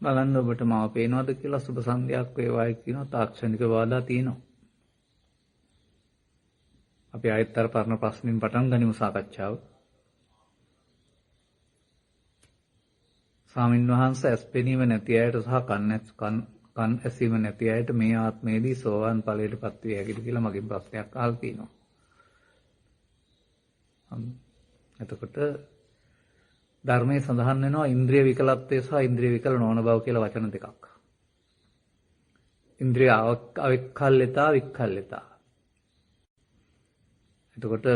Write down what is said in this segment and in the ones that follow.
බලන්න ඔබට මාව පේනවද කියලා සුබ සන්ධ්‍යාවක් වේවායි කියනවා තාක්ෂණික බාධා තියෙනවා. අපි ආයෙත් අර පරණ ප්‍රශ්نين පටන් ගනිමු සාකච්ඡාව. ස්වාමින් වහන්සේ ඇස් පෙනීම නැති අයට සහ කන් ඇසීම නැති අයට මේ ආත්මයේදී සෝවාන් ඵලයටපත් විය හැකිද කියලා මගෙන් ප්‍රශ්නයක් අහලා තිනවා. එතකොට ධර්මයේ සඳහන් වෙනවා ඉන්ද්‍රිය විකලත්වය සහ ඉන්ද්‍රිය විකල නොවන බව කියලා වචන දෙකක්. ඉන්ද්‍රිය අවික්ඛල්‍යතා වික්ඛල්‍යතා. එතකොට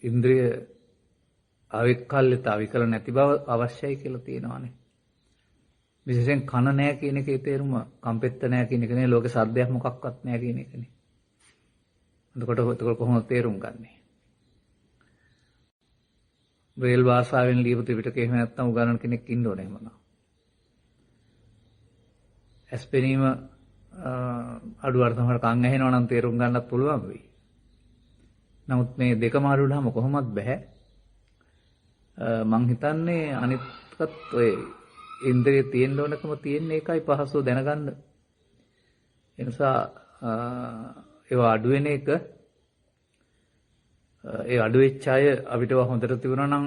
ඉන්ද්‍රිය අවික්ඛල්‍යතා විකල නැති බව අවශ්‍යයි කියලා තියෙනවානේ. විශේෂයෙන් කන නැහැ කියන එකේ තේරුම කම්පෙත්ත නැහැ කියන එක නේ ලෝකේ සද්දයක් මොකක්වත් නැහැ කියන එකනේ. එතකොට කොහොමද තේරුම් ගන්නෙ? බ්‍රේල් භාෂාවෙන් ලියපු ත්‍රිපිටකය එහෙම නැත්නම් උගන්වන කෙනෙක් ඉන්න ඕනේ එහෙමනම්. ඇස්පෙනීම අඩුවට තමයි කන් ඇහෙනවා නම් තේරුම් ගන්නත් පුළුවන් වෙයි. නමුත් මේ දෙකම අඩු වුණාම කොහොමවත් බෑ. මං හිතන්නේ අනිත්කත් ඔය ඉන්ද්‍රිය තියෙන්න ඕනකම තියෙන එකයි පහසුව දැනගන්න. ඒ නිසා ඒවා අඩු වෙන එක ඒ අඩු වෙච්ච අය අපිට හොඳට තිබුණා නම්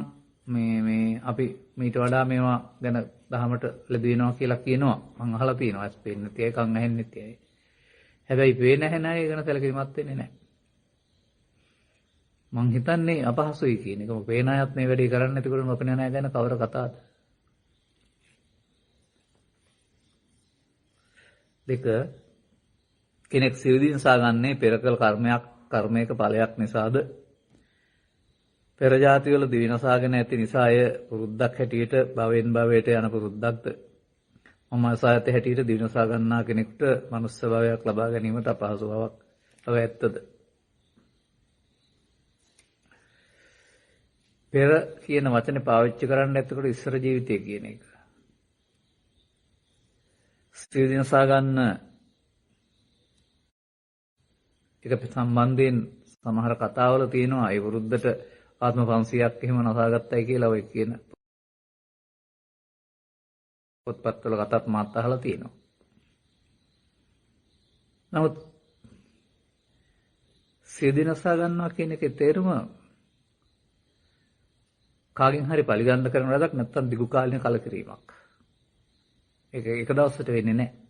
මේ අපි මීට වඩා මේවා ගැන දහමට ලැබී වෙනවා කියලා කියනවා. මං අහලා තියෙනවා ඇස් පේන්නේ නැති අය කන් ඇහෙන්නේ නැති අය. හැබැයි පේන නැහැ නෑ ඒ ගැන සැලකිලිමත් වෙන්නේ නැහැ. මං හිතන්නේ අපහසුයි කියන එක. පේන අයත් මේ වැඩේ කරන්නේ නැතිකොට නොපෙනෙන අය ගැන කවර කතාවද? දෙක කෙනෙක් සිවිදින්සා ගන්නේ පෙරකල කර්මයක ඵලයක් නිසාද පෙර ජාතිවල දිවිනසාගෙන ඇති නිසා අය පුරුද්දක් හැටියට භවෙන් භවයට යන පුරුද්දක්ද මම අසහත හැටියට දිවිනසා ගන්නා කෙනෙකුට මනුස්ස භවයක් ලබා ගැනීමට අපහසු බවක් ලබ ඇත්තද? පෙර කියන වචනේ පාවිච්චි කරන්න එතකොට ඉස්සර ජීවිතය කියන එක. සිවිදිනසා ගන්න එක සම්බන්ධයෙන් සමහර කතාවල තියෙනවා ඒ වෘද්ධට ආත්ම 500ක් එහෙම නසාගත්තයි කියලා ඔය කියන පොත්පත්වල කතාත් මාත් අහලා තියෙනවා. නමුත් සිවිදිනසා ගන්නවා කියන එකේ තේරුම කාගෙන් හරි පරිගන්න කරන වැඩක් නැත්තම් දිගු කාලින කලකිරීමක්. ඒක එක දවසට වෙන්නේ නැහැ.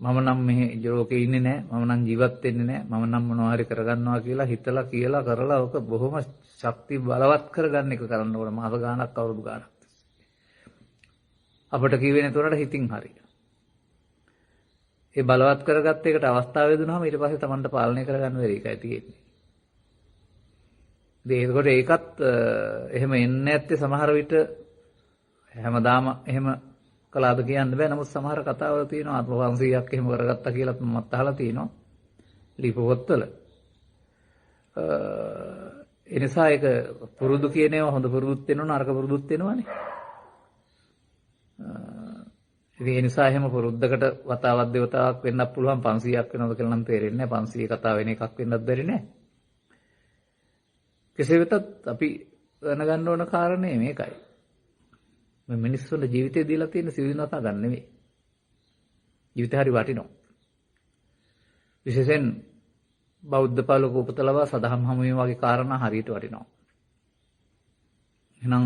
මම නම් මේ ලෝකේ ඉන්නේ නැහැ. මම නම් ජීවත් වෙන්නේ නැහැ. මම නම් මොනවා හරි කරගන්නවා කියලා හිතලා කියලා කරලා ඔක බොහොම ශක්ති බලවත් කරගන්න එක කරන්න ඕන මාස ගාණක් අවුරුදු ගාණක්. අපිට කිව්වේ නැතුණට හිතින් හරි. ඒ බලවත් කරගත්ත එකට අවස්ථාව ලැබුණාම ඊට පස්සේ Tamanට පාලනය කරගන්න බැරි එකයි තියෙන්නේ. ඒකට ඒකත් එහෙම එන්නේ නැත්තේ සමහර විට හැමදාම එහෙම කළාද කියන්න බෑ. නමුත් සමහර කතාවල තියෙනවා ආත්ම 500ක් එහෙම කරගත්තා කියලාත් මමත් අහලා තියෙනවා ලිපි පොත්වල. ඒ නිසා ඒක පුරුදු කියන ඒවා හොඳ පුරුදුත් වෙනවා නරක පුරුදුත් වෙනවානේ. ඒ නිසා එහෙම පුරුද්දකට වතාවක් දෙවතාවක් වෙන්නත් පුළුවන් 500ක් වෙනවද කියලා නම් තේරෙන්නේ නැහැ. 500 කතාව වෙන එකක් වෙන්නත් බැරි නෑ. කෙසේ වෙතත් අපි දැනගන්න ඕන කාරණේ මේකයි. මේ මිනිස්සුන්ගේ ජීවිතේ දීලා තියෙන සිවිනසා ගන්න නෙමෙයි. ජීවිතේ හරි වටිනවා. විශේෂයෙන් බෞද්ධ පාලක උපත ලබා සදහම් හමුවීම වගේ කාරණා හරියට වටිනවා. එහෙනම්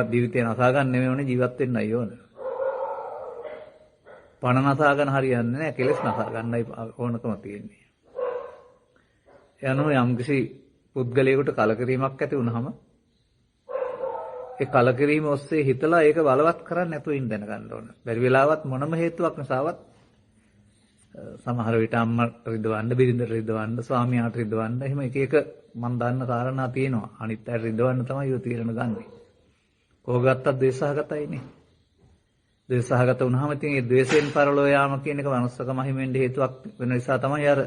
ජීවිතේ නසා ගන්න නෙමෙයි ඕනේ ජීවත් වෙන්නයි ඕන. පණ නසා ගන්න හරියන්නේ නැහැ කෙලස් නසා ගන්නයි ඕනකම තියෙන්නේ. යනෝ යම්කිසි පුද්ගලයෙකුට කලකිරීමක් ඇති වුනහම ඒ කලකිරීම ඔස්සේ හිතලා ඒක බලවත් කරන්න නැතුව ඉන්න දැනගන්න ඕන. බැරි වෙලාවත් මොනම හේතුවක් නිසාවත් සමහර විට අම්මට රිදවන්න, බිරිඳට රිදවන්න, ස්වාමියාට රිදවන්න එහෙම එක එක මම දන්න කාරණා තියෙනවා. අනිත් අය රිදවන්න තමයි ඔය තීරණ ගන්නෙ. කොහොගත්තත් ද්වේෂසහගතයිනේ. ද්වේෂසහගත වුනහම ඉතින් ඒ ද්වේෂයෙන් පරලෝ යාම කියන එක මනුස්සකම හිමෙන්න හේතුවක් වෙන නිසා තමයි අර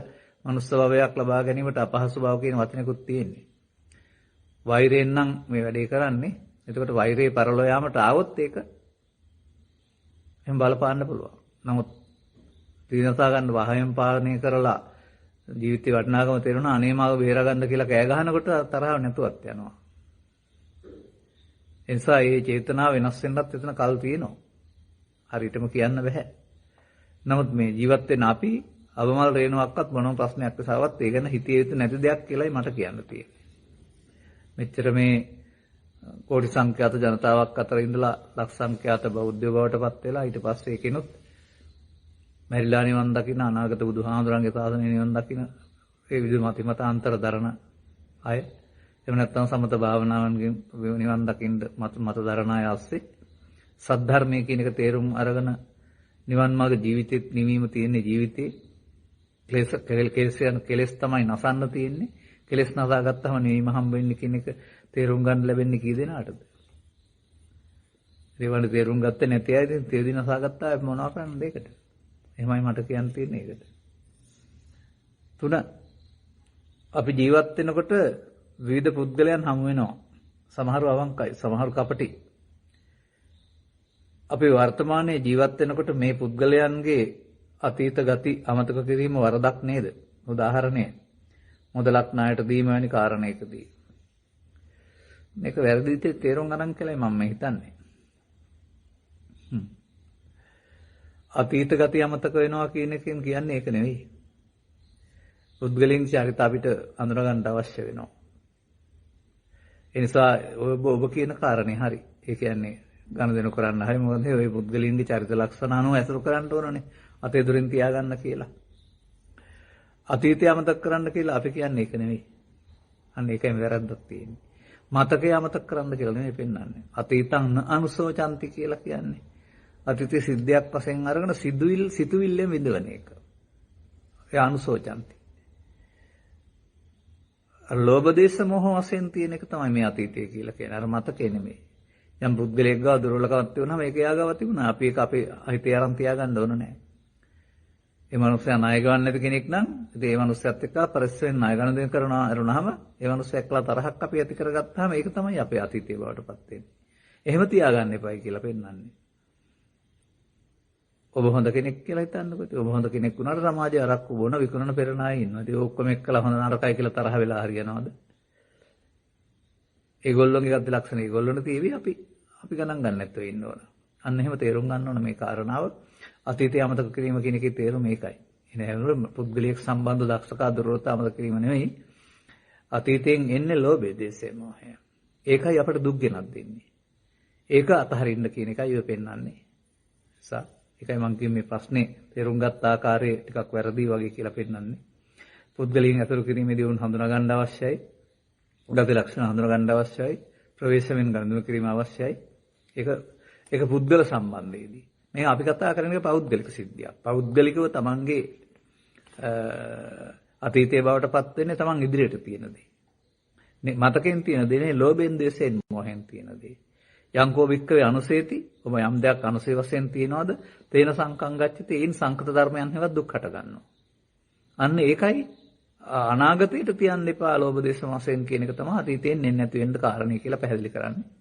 මනුස්ස භවයක් ලබා ගැනීමට අපහසු බව කියන වචනකුත් තියෙන්නේ. වෛරයෙන් නම් මේ වැඩේ කරන්නේ. එතකොට වෛරේ පරලෝ යාමට ආවොත් ඒක එහෙම බලපාන්න පුළුවන්. නමුත් තීනසා ගන්න වහයෙන් පාලනය කරලා ජීවිතේ වටිනාකම තේරුණා අනේ මාව බේරගන්න කියලා කෑ ගහනකොට තරහව නැතුවත් යනවා. ඒ නිසා මේ චේතනාව වෙනස් වෙන්නත් එතන කල් තියෙනවා. හරියටම කියන්න බෑ. නමුත් මේ ජීවත් වෙන අපි අවමල් රේණුවක්වත් මොනම ප්‍රශ්නයක් විසාවත් ඒ ගැන හිතිය යුතු නැති දෙයක් කියලායි මට කියන්න තියෙන්නේ. මෙච්චර මේ කෝටි සංඛ්‍යාත ජනතාවක් අතර ඉඳලා ලක්ෂ සංඛ්‍යාත බෞද්ධයෝ බවට පත් වෙලා ඊට පස්සේ ඒකිනුත් මැරිලා නිවන් දකින්න අනාගත බුදුහාමුදුරන්ගේ සාසනය නිවන් දකින්න ඒ විදිහ මතිමතාන්තර දරන අය එහෙම නැත්නම් සමත භාවනාවන්ගෙන් නිවන් දකින්න මත දරන අය ASCII සද්ධර්මයේ කියන එක තේරුම් අරගෙන නිවන් මාර්ග ජීවිතෙත් නිවීම තියෙන ජීවිතේ කෙලෙස් තමයි නසන්න තියෙන්නේ. කෙලෙස් නසාගත්තාම නිවීම හම්බ වෙන්නේ කියන එක තේරුම් ගන්න ලැබෙන්නේ කී දෙනාටද? ඒවල තේරුම් ගත්තේ නැති අය ඉතින් තේදි නසාගත්තා මොනවා කරන්නද ඒකට? එහෙමයි මට කියන්න තියෙන්නේ ඒකට. 3 අපි ජීවත් වෙනකොට විවිධ පුද්ගලයන් හමු වෙනවා. සමහරව අවංකයි, සමහරව කපටි. අපි වර්තමානයේ ජීවත් වෙනකොට මේ පුද්ගලයන්ගේ අතීත ගති අමතක කිරීම වරදක් නේද? උදාහරණය මුදලක් ණයට දීම වැනි කාරණයකදී. මේක වැරදිද තේරුම් ගන්න කියලායි මම හිතන්නේ. අතීත ගති අමතක වෙනවා කියන එකෙන් කියන්නේ ඒක නෙවෙයි. පුද්ගලින් චරිත අපිට අඳුර ගන්න අවශ්‍ය වෙනවා. ඒ නිසා ඔබ කියන කාරණේ හරි. ඒ කියන්නේ ගනුදෙනු කරන්න හරි මොකද ඔය පුද්ගලින්ගේ චරිත ලක්ෂණ අනුව ඇසුරු කරන්න ඕනනේ. අතේ දුරින් තියාගන්න කියලා. අතීතය අමතක කරන්න කියලා අපි කියන්නේ ඒක නෙවෙයි. අන්න ඒකයි වැරද්දක් තියෙන්නේ. මතකය අමතක කරන්න කියලා නෙවෙයි පෙන්වන්නේ. අතීතං අනුසෝචන්ති කියලා කියන්නේ. අතීතයේ සිද්ධියක් වශයෙන් අරගෙන සිතුවිල්ලෙන් විඳවන එක. ඒ අනුසෝචන්ති. ලෝභ දේශ මොහ වශයෙන් තියෙන එක තමයි මේ අතීතය කියලා කියන්නේ. අර මතකේ නෙමෙයි. යම් පුද්ගලයෙක් ගාව දුර්වලකමක් තිබුණාම ඒක යාගාව තිබුණා. අපි ඒක අපේ හිතේ අරන් තියාගන්න ඕන නැහැ. ඒ මනුස්සයා ණය ගන්න නැති කෙනෙක් නම් ඉතින් ඒ මනුස්සයත් එක්ක පරිස්සමෙන් ණය ගන්න දෙන කරනවා අරුණාම ඒ මනුස්සයා එක්කලා තරහක් අපි ඇති කරගත්තාම ඒක තමයි අපේ අතීතයේ බවට පත් වෙන්නේ. එහෙම තියාගන්න එපයි කියලා පෙන්නන්නේ. ඔබ හොඳ කෙනෙක් කියලා හිතන්නකො. ඔබ හොඳ කෙනෙක් වුණාට සමාජයේ අරක්කු බොන විකුණන පෙරණායි ඉන්නවා. ඉතින් ඔක්කොම එක්කලා හොඳ නරකයි කියලා තරහ වෙලා හරියනවද? ඒගොල්ලෝගේ ගද්ද ලක්ෂණ ඒගොල්ලොන්ට තීවි අපි ගණන් ගන්න නැත්නම් ඉන්න ඕන. අන්න එහෙම තේරුම් ගන්න ඕන මේ කාරණාව. අතීතය අමතක කිරීම කියන එකේ තේරුම මේකයි. එනේ හැමෝම පුද්ගලික සම්බන්ධ දක්ෂතා දුර්වලතා අමතක කිරීම නෙවෙයි. අතීතයෙන් එන්නේ ලෝභය, දේශය, මොහය. ඒකයි අපට දුක් ගෙනත් දෙන්නේ. ඒක අතහරින්න කියන එකයි ඔය පෙන්වන්නේ. ඒකයි මම කියන්නේ මේ ප්‍රශ්නේ තේරුම් ගත්ත ආකාරය ටිකක් වැරදි වගේ කියලා පෙන්වන්නේ. පුද්ගලයන් අතුරු කිරීමේදී උන් හඳුනා ගන්න අවශ්‍යයි. උඩගේ ලක්ෂණ හඳුනා ගන්න අවශ්‍යයි. ප්‍රවේශයෙන් ගණනය කිරීම අවශ්‍යයි. ඒක පුද්ගල සම්බන්ධයේදී. මේ අපි කතා කරන්නේ පෞද්ගලික සිද්ධියක්. පෞද්ගලිකව තමන්ගේ අතීතයේ බවට පත් වෙන්නේ තමන් ඉදිරියට තියෙන දේ. මතකෙන් තියෙන දේ නේ ලෝභයෙන් දේශයෙන් මොහෙන් තියෙන දේ. යංකෝ වික්කවේ අනුසේති ඔබ යම් දෙයක් අනුසේ වශයෙන් තියනවාද තේන සංකං ගච්ඡති ඒන් සංකත ධර්මයන් හැවත් දුක් හට ගන්නවා. අන්න ඒකයි අනාගතයට තියන්න එපා ලෝභ දේශ වශයෙන් කියන එක තමයි අතීතයෙන් එන්නේ නැති වෙන්න කාරණේ කියලා පැහැදිලි කරන්නේ.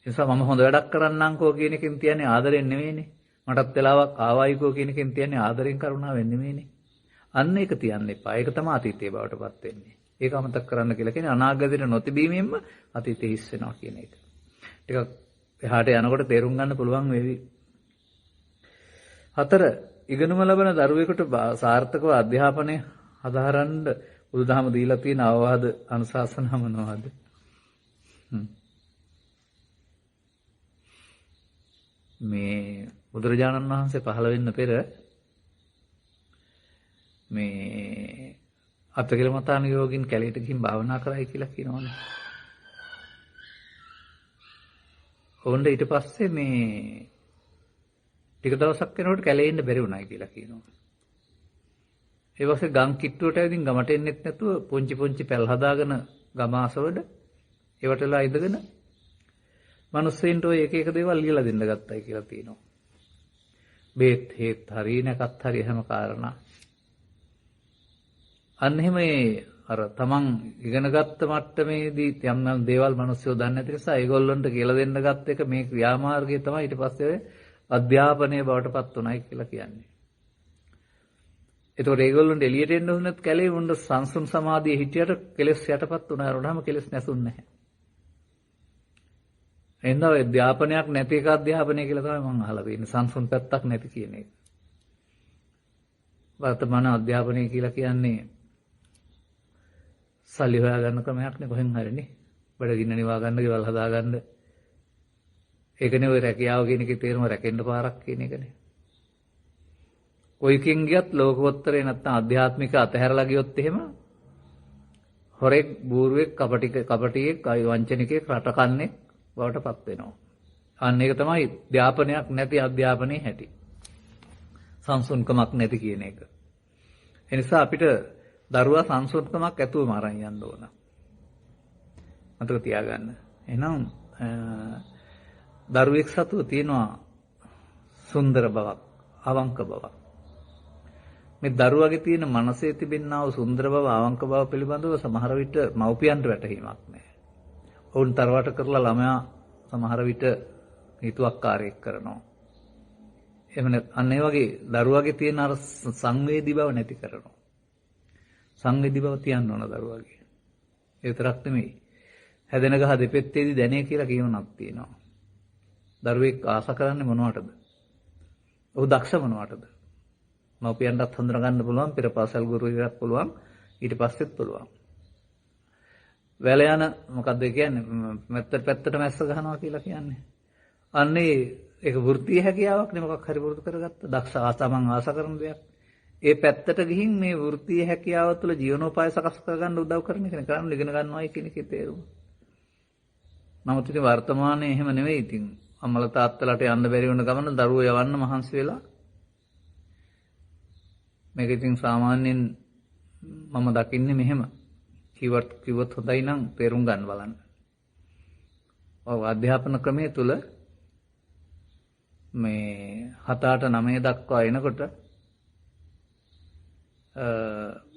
ඒ නිසා මම හොඳ වැඩක් කරන්නම්කෝ කියන එකෙන් තියන්නේ ආදරෙන් නෙවෙයිනේ. මටත් වෙලාවක් ආවයිකෝ කියන එකෙන් තියන්නේ ආදරෙන් කරුණාවෙන් නෙවෙයිනේ. අන්න ඒක තියන්න එපා. ඒක තමයි අතීතයේ බවට පත් වෙන්නේ. ඒක අමතක කරන්න කියලා කියන්නේ අනාගතයට නොතිබීමෙන්ම අතීතේ හිස් වෙනවා කියන එක. ටිකක් එහාට යනකොට තේරුම් ගන්න පුළුවන් වේවි. 4 ඉගෙනුම ලබන දරුවෙකුට සාර්ථකව අධ්‍යාපනය හදාරන්න බුදුදහම දීලා තියෙන අවවාද අනුශාසනා මොනවද? මේ බුදුරජාණන් වහන්සේ පහළ වෙන්න පෙර මේ අත්කලමතාන යෝගින් කැලේට ගිහින් භාවනා කරයි කියලා කියනවනේ. ඕන්න ඊට පස්සේ මේ ටික දවසක් යනකොට කැලේ ඉන්න බැරි වුණායි කියලා කියනවා. ඒ වගේ ගම් කිට්ටුවට ඇවිදින් ගමට එන්නෙත් නැතුව පුංචි පැල් හදාගෙන ගම ආසවඩ ඒවටලා ඉඳගෙන මිනිස්සුන්ට ඔය එක දේවල් ලියලා දෙන්න ගත්තයි කියලා තියෙනවා. බේත් හේත් හරි නැකත් හරි හැම කාරණා. අන්න එහෙම අර තමන් ඉගෙන ගත්ත මට්ටමේදී යම් දේවල් මිනිස්සු දන්නේ නැති නිසා ඒගොල්ලන්ට කියලා දෙන්න ගත්ත එක මේ ක්‍රියාමාර්ගය තමයි ඊට පස්සේ අධ්‍යාපනයේ බවට පත් උනායි කියලා කියන්නේ. ඒතකොට ඒගොල්ලන්ට එළියට එන්න උනත් කැලේ වුණ සංසුන් සමාධියේ හිටියට කෙලස් යටපත් උනා වුණාම කෙලස් නැසුන්නේ නැහැ. එහෙනම් ඔය අධ්‍යාපනයක් නැති එක අධ්‍යාපනය කියලා තමයි මම අහලා තියෙන්නේ. සංසුන් පැත්තක් නැති කියන එක. වර්තමාන අධ්‍යාපනය කියලා කියන්නේ සල්ලි හොයාගන්න ක්‍රමයක් නේ කොහෙන් හරිනේ. බඩගින්න නිවා ගන්න, ගෙවල් හදා ගන්න. ඒකනේ ඔය රැකියාව කියන එකේ තේරුම රැකෙන්න පාරක් කියන එකනේ. ඔයකින් ගියත් ලෝකෝත්තරේ නැත්තම් අධ්‍යාත්මික අතහැරලා ගියොත් එහෙම හොරෙක්, බූරුවෙක්, කපටියෙක්, වංචනිකයෙක්, රටකන්නෙක් බවට පත් වෙනවා. අන්න ඒක තමයි අධ්‍යාපනයක් නැති අධ්‍යාපනයේ හැටි. සංසුන්කමක් නැති කියන එක. ඒ නිසා අපිට දරුවා සංසුන්කමක් ඇතුවම අරන් යන්න ඕන. මතක තියාගන්න. එහෙනම් දරුවෙක් සතුව තියෙනවා සුන්දර බවක්, අවංක බවක්. මේ දරුවගේ තියෙන මනසේ තිබෙනා වූ සුන්දර බව, අවංක බව පිළිබඳව සමහර විට මව්පියන්ට වැටහීමක් නැහැ. ඔවුන් තරවට කරලා ළමයා සමහර විට හිතුවක්කාරයෙක් කරනවා. එහෙම අන්න ඒ වගේ දරුවගේ තියෙන අර සංවේදී බව නැති කරනවා. සංවේදී බව තියන්න ඕන දරුවගේ. ඒ විතරක් නෙමෙයි. හැදෙන ගහ දෙපෙත්තේදී දැනේ කියලා කියනක් තියෙනවා. දරුවෙක් ආස කරන්නේ මොනවටද? ඔහු දක්ෂ මොනවටද? මව්පියන්ටත් හඳුනා ගන්න පුළුවන්, පෙර පාසල් ගුරුවරයෙක්ට පුළුවන්, ඊට පස්සෙත් පුළුවන්. වැල යන මොකද්ද කියන්නේ? පැත්තට මැස්ස ගහනවා කියලා කියන්නේ. අන්නේ ඒක වෘත්තීය හැකියාවක් නේ මොකක් හරි වෘතු කරගත්ත දක්ෂ ආසමං ආස කරන දෙයක්. ඒ පැත්තට ගිහින් මේ වෘත්තීය හැකියාව තුළ ජීවනෝපාය සකස් කරගන්න උදව් කරන එක කරන්න ඉගෙන ගන්නවායි කියන එකේ තේරුම. නමුත් ඉතින් වර්තමානයේ එහෙම නෙවෙයි ඉතින්. අම්මලා තාත්තලාට යන්න බැරි වුණ ගමන දරුවෝ යවන්න මහන්සි වෙලා. මේක ඉතින් සාමාන්‍යයෙන් මම දකින්නේ මෙහෙම. කිව්වොත් හොඳයි නම් තේරුම් ගන්න බලන්න. ඔව් අධ්‍යාපන ක්‍රමයේ තුල මේ 7 8 9 දක්වා එනකොට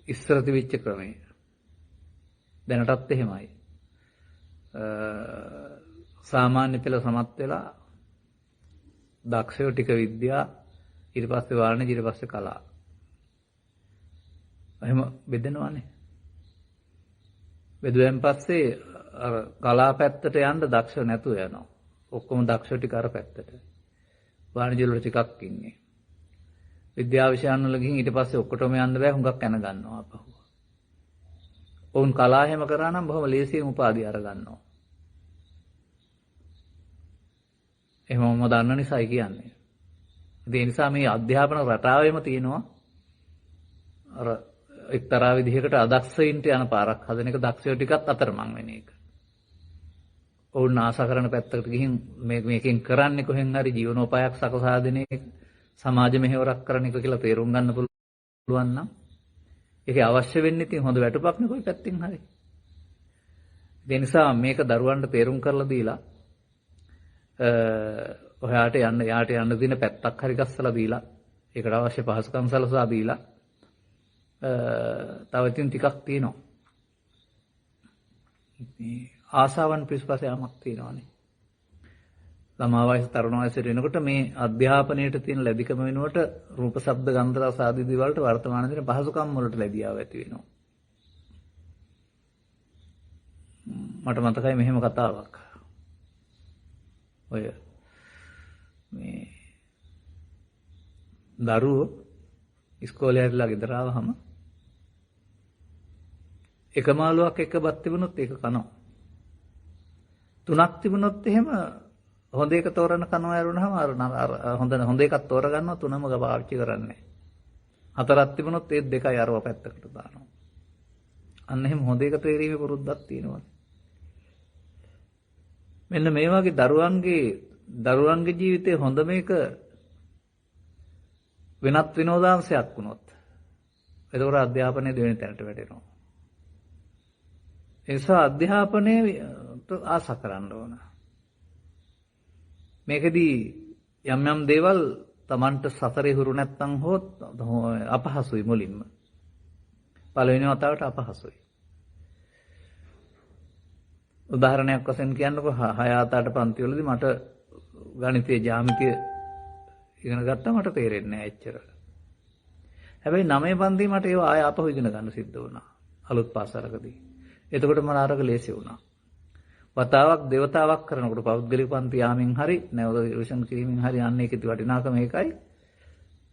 ඉස්සර තිබිච්ච ක්‍රමය දැනටත් එහෙමයි. සාමාන්‍ය පෙළ සමත් වෙලා දක්ෂයෝ ටික විද්‍යා, ඊට පස්සේ වාණිජ්‍ය, ඊට පස්සේ කලා. එහෙම බෙදෙනවානේ. බෙදුවෙන් පස්සේ අර කලා පැත්තට යන්න දක්ෂ නැතුව යනවා. ඔක්කොම දක්ෂ ටික අර පැත්තට. වාණිජ්‍ය වල ටිකක් ඉන්නේ. විද්‍යා විෂයන් වල ගිහින් ඊට පස්සේ ඔක්කොටම යන්න බෑ, හුඟක් යන ගන්නවා අපහුව. වුන් කලා හැම කරා නම් බොහොම ලේසියෙන් උපාධිය අර ගන්නවා. එහෙම මම දන්න නිසායි කියන්නේ. ඒ නිසා මේ අධ්‍යාපන රටාවෙම තියෙනවා අර එක්තරා විදිහකට අදක්ෂයින්ට යන පාරක් හදන එක, දක්ෂයෝ ටිකත් අතරමං වෙන එක. ඔවුන් ආශා කරන පැත්තකට ගිහින් මේකෙන් කරන්නේ කොහෙන් හරි ජීවනෝපායක් සකසා දෙන එක, සමාජ මෙහෙවරක් කරන එක කියලා තේරුම් ගන්න පුළුවන් නම් ඒකේ අවශ්‍ය වෙන්නේ ඉතින් හොඳ වැටුපක් නේ කොයි පැත්තෙන් හරි. ඒ නිසා මේක දරුවන්ට තේරුම් කරලා දීලා ඔයාට යාට යන්න දින පැත්තක් හරි ගස්සලා දීලා ඒකට අවශ්‍ය පහසුකම් සලසා දීලා තව ඉතින් ටිකක් තියෙනවා. මේ ආසාවන් පිස්පස යමක් තියෙනවානේ. ළමා වයස, තරුණ වයසට එනකොට මේ අධ්‍යාපනයට තියෙන ලැබිකම වෙනුවට රූප, ශබ්ද, ගන්ධ, රස ආදී දේවල් වලට වර්තමාන දින පහසුකම් වලට ලැබියාව ඇති වෙනවා. මට මතකයි මෙහෙම කතාවක්. ඔය මේ දරුවෝ ඉස්කෝලේ ඇවිල්ලා ගෙදර ආවහම එක මාළුවක් එක බත් තිබුණොත් ඒක කනවා. 3ක් තිබුණොත් එහෙම හොඳ එක තෝරන කනවා ඇරුණාම හොඳ එකක් තෝර ගන්නවා, 3ම පාවිච්චි කරන්නේ. 4ක් තිබුණොත් ඒ දෙකයි අරව පැත්තකට දානවා. අන්න එහෙම හොඳ එක තේරීමේ පුරුද්දක් තියෙනවා. මෙන්න මේ වගේ දරුවන්ගේ ජීවිතේ හොඳ මේක වෙනත් විනෝදාංශයක් වුණොත් එතකොට අධ්‍යාපනයේ දෙවෙනි තැනට වැටෙනවා. ඒ නිසා අධ්‍යාපනයේ ආශා කරන්න ඕන. මේකෙදී යම් දේවල් Tamanට සතරේ හුරු නැත්තම් හොත් අපහසුයි මුලින්ම. පළවෙනි වතාවට අපහසුයි. උදාහරණයක් වශයෙන් කියන්නකො 6 8 පන්ති වලදී මට ගණිතය, ජ්‍යාමිතිය ඉගෙන ගත්තා, මට තේරෙන්නේ නැහැ එච්චර. හැබැයි 9 පන්ති මට ඒව ආය ආපහු ඉගෙන ගන්න සිද්ධ වුණා අලුත් පාසලකදී. එතකොට මම අරක ලේසි වුණා. වතාවක් දේවතාවක් කරනකොට පෞද්ගලික පන්ති යාමින් හරි නැවත රිවිෂන් කිරීමෙන් හරි යන්නේ කිති වටිනාකම ඒකයි.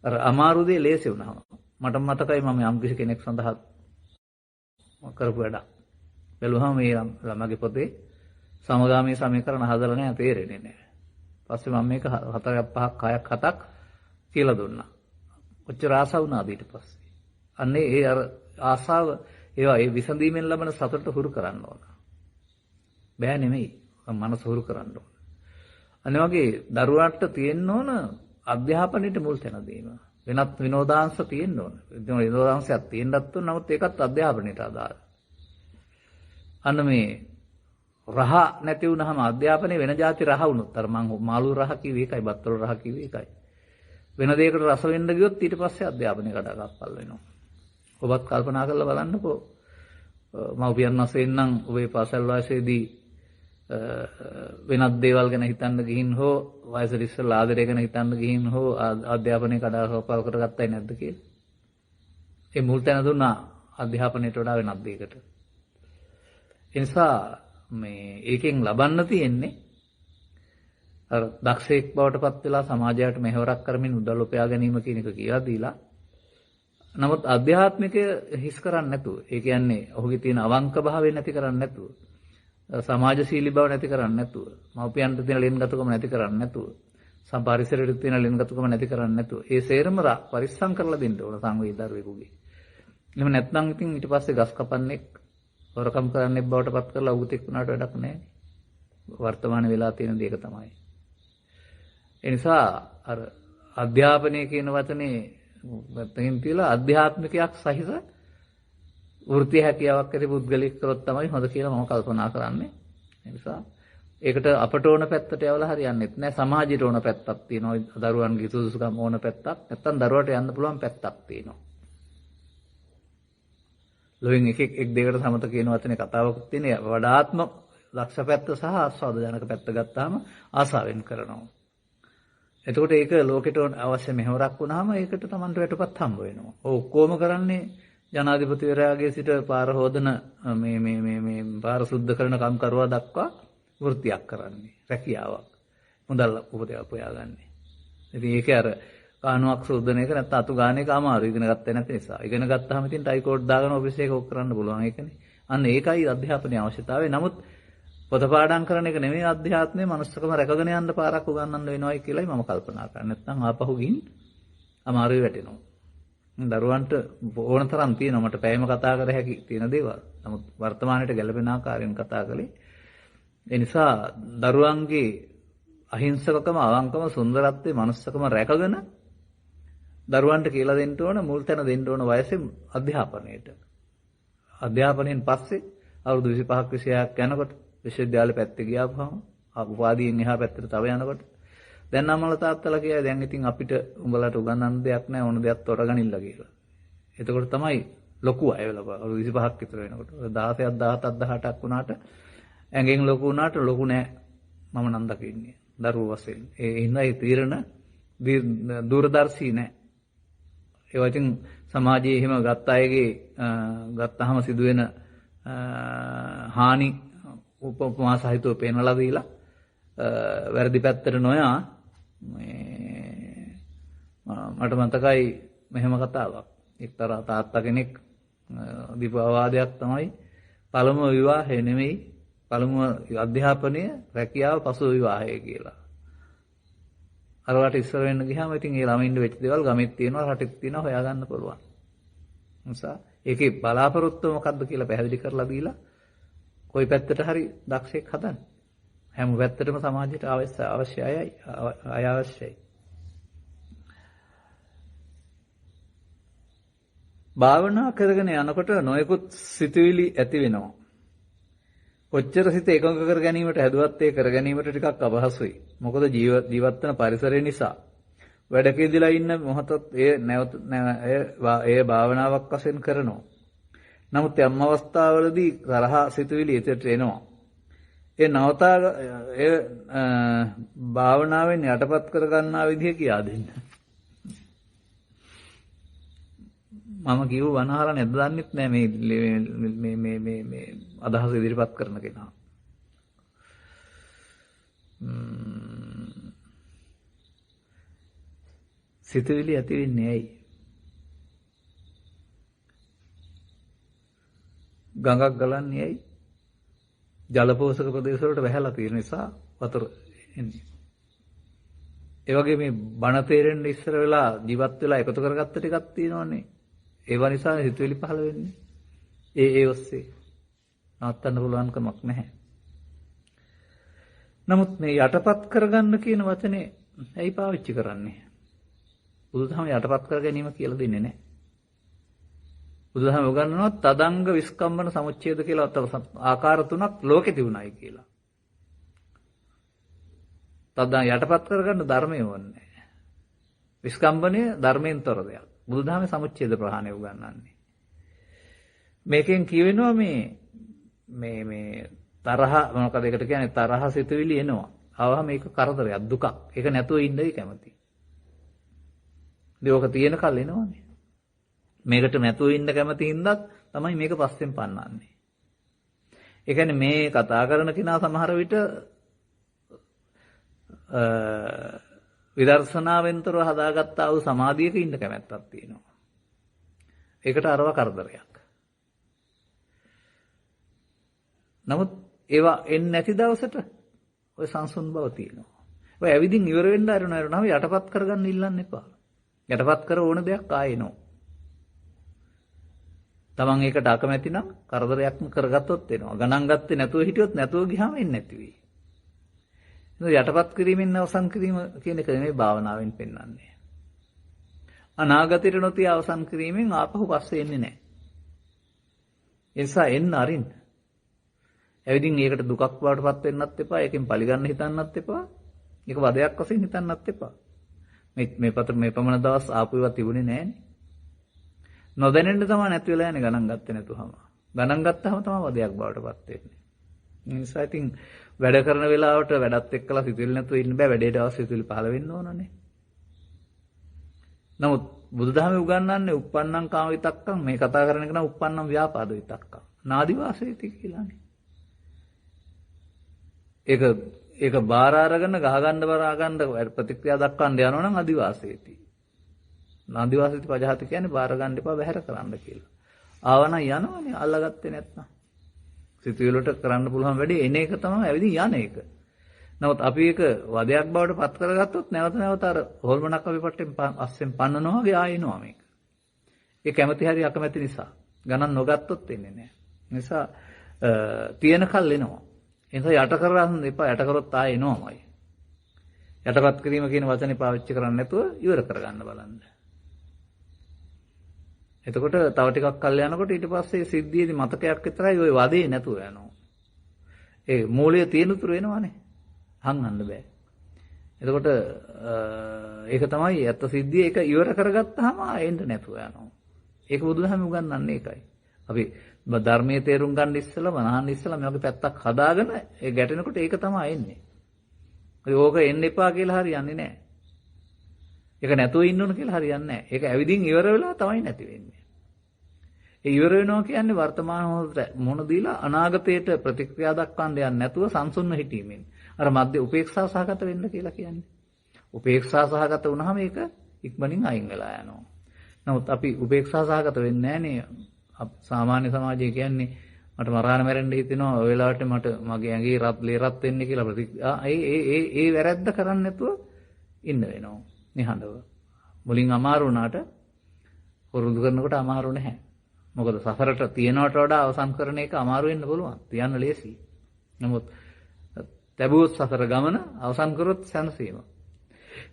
අර අමාරු දේ ලේසි වුණාම මට මතකයි මම යම් කිසි කෙනෙක් සඳහා කරපු වැඩක්. බැලුවම මේ ළමගේ පොතේ සමගාමී සමීකරණ හදලා නැහැ තේරෙන්නේ නැහැ. පස්සේ මම මේක 4ක් 5ක් 6ක් 7ක් කියලා දුන්නා. ඔච්චර ආසාව වුණාද ඊට පස්සේ. අන්නේ ඒ අර ආසාව ඒවා ඒ විසඳීමෙන් ලබන සතුට හුරු කරන්න ඕන. බෑ නෙමෙයි. මනස හුරු කරන්න ඕන. අනේ වගේ දරුවන්ට තියෙන්න ඕන අධ්‍යාපනයේ මුල් තැන දීම. වෙනත් විනෝදාංශ තියෙන්න ඕන. විනෝදාංශයක් තියෙන්නත් ඕන. නමුත් ඒකත් අධ්‍යාපනයට අදාළ. අන්න මේ රහ නැති වුනහම අධ්‍යාපනයේ වෙන જાති රහ වුණොත් අර මං මාළු රහ කිව්වේ ඒකයි බත්තර රහ කිව්වේ ඒකයි. වෙන දෙයකට රස වෙන්න ගියොත් ඊට පස්සේ අධ්‍යාපනයේ කඩාකප්පල් වෙනවා. ඔබත් කල්පනා කරලා බලන්නකෝ මව්පියන් වශයෙන් නම් ඔබේ පාසල් වාසයේදී වෙනත් දේවල් ගැන හිතන්න ගිහින් හෝ වයසට ඉස්සෙල්ලා ආදරය ගැන හිතන්න ගිහින් හෝ අධ්‍යාපනයේ කඩාකප්පල් කරගත්තයි නැද්ද කියලා. ඒ මුල් තැන දුන්නා අධ්‍යාපනයට වඩා වෙනත් දෙයකට. ඒ නිසා මේ ඒකෙන් ලබන්න තියෙන්නේ අර දක්ෂයෙක් බවට පත් වෙලා සමාජයට මෙහෙවරක් කරමින් උදව් උපයා ගැනීම කියන එක කියලා දීලා නමුත් අධ්‍යාත්මිකය හිස් කරන්නේ නැතුව ඒ කියන්නේ ඔහුගේ තියෙන අවංක භාවය නැති කරන්නේ නැතුව සමාජශීලී බව නැති කරන්නේ නැතුව මව්පියන්ට තියෙන ලෙන්ගතුකම නැති කරන්නේ නැතුව සම්පරිසරයට තියෙන ලෙන්ගතුකම නැති කරන්නේ නැතුව ඒ සේරම පරිස්සම් කරලා දෙන්න ඕන සංවේදී දරුවෙකුගේ. එහෙම නැත්නම් ඉතින් ඊට පස්සේ ගස් කපන්නෙක් වරකම් කරන්නෙක් බවට පත් කරලා උගතෙක් වුණාට වැඩක් නැහැ. වර්තමාන වෙලා තියෙන දේ ඒක තමයි. ඒ නිසා අර අධ්‍යාපනය කියන වචනේ පැත්තකින් තියලා අධ්‍යාත්මිකයක් සහිත වෘත්ති හැකියාවක් ඇති පුද්ගලෙක් කරොත් තමයි හොඳ කියලා මම කල්පනා කරන්නේ. ඒ නිසා ඒකට අපට ඕන පැත්තට යවලා හරියන්නේත් නැහැ. සමාජයට ඕන පැත්තක් තියෙනවා. දරුවන්ගේ සුසුසුකම් ඕන පැත්තක්. නැත්තම් දරුවට යන්න පුළුවන් පැත්තක් තියෙනවා. ලෝයෙන් එක් දෙයකට සමත කියන වචනේ කතාවක් තියෙන වඩාත්ම ලක්ෂ පැත්ත සහ ආස්වාදජනක පැත්ත ගත්තාම ආසාවෙන් කරනවා. එතකොට ඒක ලෝකෙට අවශ්‍ය මෙහෙවරක් වුණාම ඒකට Tamanට වැටුපත් හම්බ වෙනවා. ඔක්කොම කරන්නේ ජනාධිපතිවරයාගේ සිට පාර හොදන මේ පාර සුද්ධ කරන කම්කරුවා දක්වා වෘත්තියක් කරන්නේ. රැකියාවක්. මුදල් උපයාගන්නේ. ඉතින් ඒක අර කානුවක් සෝදන එක නැත්නම් අතු ගන්න එක අමාරු ඉගෙන ගත්තේ නැති නිසා. ඉගෙන ගත්තාම ඉතින් ටයි කෝඩ් දාගෙන ඔෆිස් එකක ඔක් කරන්න පුළුවන් ඒකනේ. අන්න ඒකයි අධ්‍යාපනයේ අවශ්‍යතාවය. නමුත් පොතපාඩම් කරන එක නෙමෙයි අධ්‍යාත්මයේ මනුස්සකම රැකගෙන යන්න පාරක් උගන්වන්න වෙනවයි කියලායි මම කල්පනා කරන්නේ. නැත්නම් ආපහු ගින් අමාරුයි වැටෙනවා. දරුවන්ට ඕන තරම් තියෙනවා මට පැයම කතා කර හැකි තියෙන දේවල්. නමුත් වර්තමානයේ ගැළපෙන ආකාරයෙන් කතා කළේ. ඒ නිසා දරුවන්ගේ අහිංසකකම අවංකම සුන්දරත්වයේ මනුස්සකම රැකගෙන දරුවන්ට කියලා දෙන්න ඕන මුල් තැන දෙන්න ඕන වයසේ අධ්‍යාපනයේට. අධ්‍යාපනයෙන් පස්සේ අවුරුදු 25ක් 26ක් යනකොට විශ්වවිද්‍යාලෙ පැත්තේ ගියාපුවම උපාධියෙන් එහා පැත්තට තව යනකොට දැන් අම්මලා තාත්තලා කියයි දැන් ඉතින් අපිට උඹලට උගන්වන්න දෙයක් නැහැ ඕන දෙයක් තොරගනින්න කියලා. එතකොට තමයි ලොකු අය වෙලා අවුරුදු 25ක් විතර වෙනකොට 16ක් 17ක් 18ක් වුණාට ඇඟෙන් ලොකු වුණාට ලොකු නෑ මම නම් දකින්නේ දරුවෝ වශයෙන්. ඒ හින්දා ඒ තීරණ දූරදර්ශී නෑ. ඒවා ඉතින් සමාජයේ එහෙම ගත්ත අයගේ ගත්තාම සිදුවෙන හානි උපමා සහිතව පෙන්වලා දීලා වැරදි පැත්තට නොයා මට මතකයි මෙහෙම කතාවක්. එක්තරා තාත්තා කෙනෙක් දීපවාදයක් තමයි පළමුව විවාහය නෙමෙයි පළමුව අධ්‍යාපනය රැකියාව පසුව විවාහය කියලා. අරවට ඉස්සර වෙන්න ගියාම ඉතින් ඒ ළමින්ද වෙච්ච දේවල් ගමෙත් තියෙනවා රටෙත් තියෙනවා හොයාගන්න පුළුවන්. නිසා ඒකේ බලාපොරොත්තුව මොකක්ද කියලා පැහැදිලි කරලා දීලා කොයි පැත්තට හරි දක්ෂයෙක් හදන්න. හැම පැත්තටම සමාජයට අවශ්‍යයි. භාවනා කරගෙන යනකොට නොයෙකුත් සිතුවිලි ඇති වෙනවා. කොච්චර සිත එකඟ කර ගැනීමට හැදුවත් ඒ කර ගැනීමට ටිකක් අපහසුයි. මොකද ජීවත් වෙන පරිසරය නිසා. වැඩකේදීලා ඉන්න මොහොතත් ඒ භාවනාවක් වශයෙන් කරනවා. නමුත් යම් අවස්ථාවලදී තරහ සිතුවිලි එතට එනවා. ඒ නවතා ඒ භාවනාවෙන් යටපත් කර ගන්නා විදිහ කියා දෙන්න. මම කිව්ව වනහර නැද්ද දන්නෙත් නෑ මේ අදහස ඉදිරිපත් කරන කෙනා. සිතුවිලි ඇති වෙන්නේ ඇයි? ගඟක් ගලන්නේ ඇයි? ජලපෝෂක ප්‍රදේශ වලට වැහැලා තියෙන නිසා වතුර එන්නේ. ඒ වගේ මේ බණ තේරෙන්න ඉස්සර වෙලා ජීවත් වෙලා එකතු කරගත්ත ටිකක් තියෙනවනේ. ඒව නිසා හිතුවිලි පහළ වෙන්නේ. ඒ ඔස්සේ නවත්තන්න පුළුවන් කමක් නැහැ. නමුත් මේ යටපත් කරගන්න කියන වචනේ ඇයි පාවිච්චි කරන්නේ? බුදුදහම යටපත් කර ගැනීම කියලා දෙන්නේ නැහැ. බුදුදහම උගන්වනවා තදංග විස්කම්බන සමුච්ඡේද කියලා ආකාර තුනක් ලෝකෙ තිබුණායි කියලා. තදං යටපත් කරගන්න ධර්මය වන්නේ. විස්කම්බනය ධර්මයෙන් තොර දෙයක්. බුදුදහමේ සමුච්ඡේද ප්‍රහාණය උගන්වන්නේ. මේකෙන් කියවෙනවා මේ තරහ මොකද ඒකට කියන්නේ තරහ සිතුවිලි එනවා. ආවම මේක කරදරයක් දුකක්. ඒක නැතුව ඉන්නයි කැමති. ඒක තියෙන කල් එනවනේ. මේකට නැතුව ඉන්න කැමති හින්දා තමයි මේක පස්සෙන් පන්නන්නේ. ඒ කියන්නේ මේ කතා කරන කෙනා සමහර විට විදර්ශනාවෙන්තරව හදාගත්තා වූ සමාධියක ඉන්න කැමැත්තක් තියෙනවා. ඒකට අරව කරදරයක්. නමුත් ඒවා එන්නේ නැති දවසට ඔය සංසුන් බව තියෙනවා. ඔය ඇවිදින් ඉවර වෙන්න අරනම යටපත් කරගන්න ඉල්ලන්න එපා. යටපත් කර ඕන දෙයක් ආයෙනෝ. තමන් ඒකට අකමැති නම් කරදරයක්ම කරගත්තොත් එනවා. ගණන් ගත්තේ නැතුව හිටියොත් නැතුව ගියාම එන්නේ නැති වෙයි. යටපත් කිරීමෙන් අවසන් කිරීම කියන එක නෙමෙයි භාවනාවෙන් පෙන්වන්නේ. අනාගතයට නොතිය අවසන් කිරීමෙන් ආපහු පස්සේ එන්නේ නැහැ. ඒ නිසා එන්න අරින්න. එවිදින් ඒකට දුකක් බවටපත් වෙන්නත් එපා. ඒකෙන් පරිගන්න හිතන්නත් එපා. ඒක වදයක් වශයෙන් හිතන්නත් එපා. මේ පමණ දවස් ආපු ඒවා තිබුණේ නැහනේ. නොදැනෙන්න තමයි නැති වෙලා යන්නේ ගණන් ගත්තේ නැතුවම. ගණන් ගත්තාම තමයි වදයක් බවටපත් වෙන්නේ. ඒ නිසා ඉතින් වැඩ කරන වෙලාවට වැඩත් එක්කලා සිතුවිලි නැතුව ඉන්න බෑ. වැඩේට අවශ්‍ය සිතුවිලි පහළ වෙන්න ඕනනේ. නමුත් බුදුදහමේ උගන්වන්නේ uppannam කාම විතක්කම් මේ කතා කරන එක නම් uppannam ව්‍යාපාද විතක්කම්. නාදි වාසයති කියලානේ. ඒක බාර අරගෙන ගහගන්න බරා ගන්න ප්‍රතික්‍රියා දක්වන්න යනවා නම් අදිවාසයති. නාදිවාසයති පජහති කියන්නේ බාර ගන්න එපා බැහැර කරන්න කියලා. ආවනම් යනවනේ අල්ලගත්තේ නැත්නම්. සිතුවිලි වලට කරන්න පුළුවන් වැඩේ එන එක තමයි ඇවිදින් යන එක. නමුත් අපි ඒක වදයක් බවට පත් කරගත්තොත් නැවත නැවත අර හොල්මනක් අපි පට්ටෙන් අස්සෙන් පන්නනවා වගේ ආයෙනවා මේක. ඒ කැමැති හරි අකමැති නිසා ගණන් නොගත්තොත් එන්නේ නැහැ. නිසා තියෙන කල් එනවා. ඒ නිසා යට කරගන්න එපා. යට කරොත් ආයෙ එනවාමයි. යටපත් කිරීම කියන වචනේ පාවිච්චි කරන්නේ නැතුව ඉවර කරගන්න බලන්න. එතකොට තව ටිකක් කල් යනකොට ඊට පස්සේ සිද්ධියේදී මතකයක් විතරයි ওই වදේ නැතුව යනවා. ඒ මූලයේ තියෙන තුරු එනවනේ. හංගන්න බෑ. එතකොට ඒක තමයි ඇත්ත සිද්ධිය. ඒක ඉවර කරගත්තාම ආයෙන්න නැතුව යනවා. ඒක බුදුදහම උගන්වන්නේ ඒකයි. අපි ධර්මයේ තේරුම් ගන්න ඉස්සෙල්ලා මනහන් ඉස්සෙල්ලා මේ වගේ පැත්තක් හදාගෙන ඒ ගැටෙනකොට ඒක තමයි එන්නේ. ඕක එන්න එපා කියලා හරියන්නේ නැහැ. ඒක නැතුව ඉන්න ඕන කියලා හරියන්නේ නැහැ. ඒක ඇවිදින් ඉවර වෙලා තමයි නැති වෙන්නේ. ඒ ඉවර වෙනවා කියන්නේ වර්තමාන මොහොතට මොන දීලා අනාගතයට ප්‍රතික්‍රියා දක්වන්න යන්නේ නැතුව සංසුන්ව හිටීමෙන්. අර මැද උපේක්ෂා සහගත වෙන්න කියලා කියන්නේ. උපේක්ෂා සහගත වුණාම ඒක ඉක්මනින් අයින් වෙලා යනවා. නමුත් අපි උපේක්ෂා සහගත වෙන්නේ නැහනේ. සාමාන්‍ය සමාජය කියන්නේ මට මරාන මැරෙන්න හිතෙනවා ඔය වෙලාවට මට මගේ ඇඟේ ලේ රත් වෙන්නේ කියලා ප්‍රතික්‍රියා ඒ වැරද්ද කරන්නේ නැතුව ඉන්න වෙනවා නිහඬව. මුලින් අමාරු වුණාට පුරුදු කරනකොට අමාරු නැහැ. මොකද සසරට තියනවට වඩා අවසන් කරන එක අමාරු වෙන්න පුළුවන්. තියන්න ලේසියි. නමුත් තැබුවොත් සසර ගමන අවසන් කරොත් සැනසීම.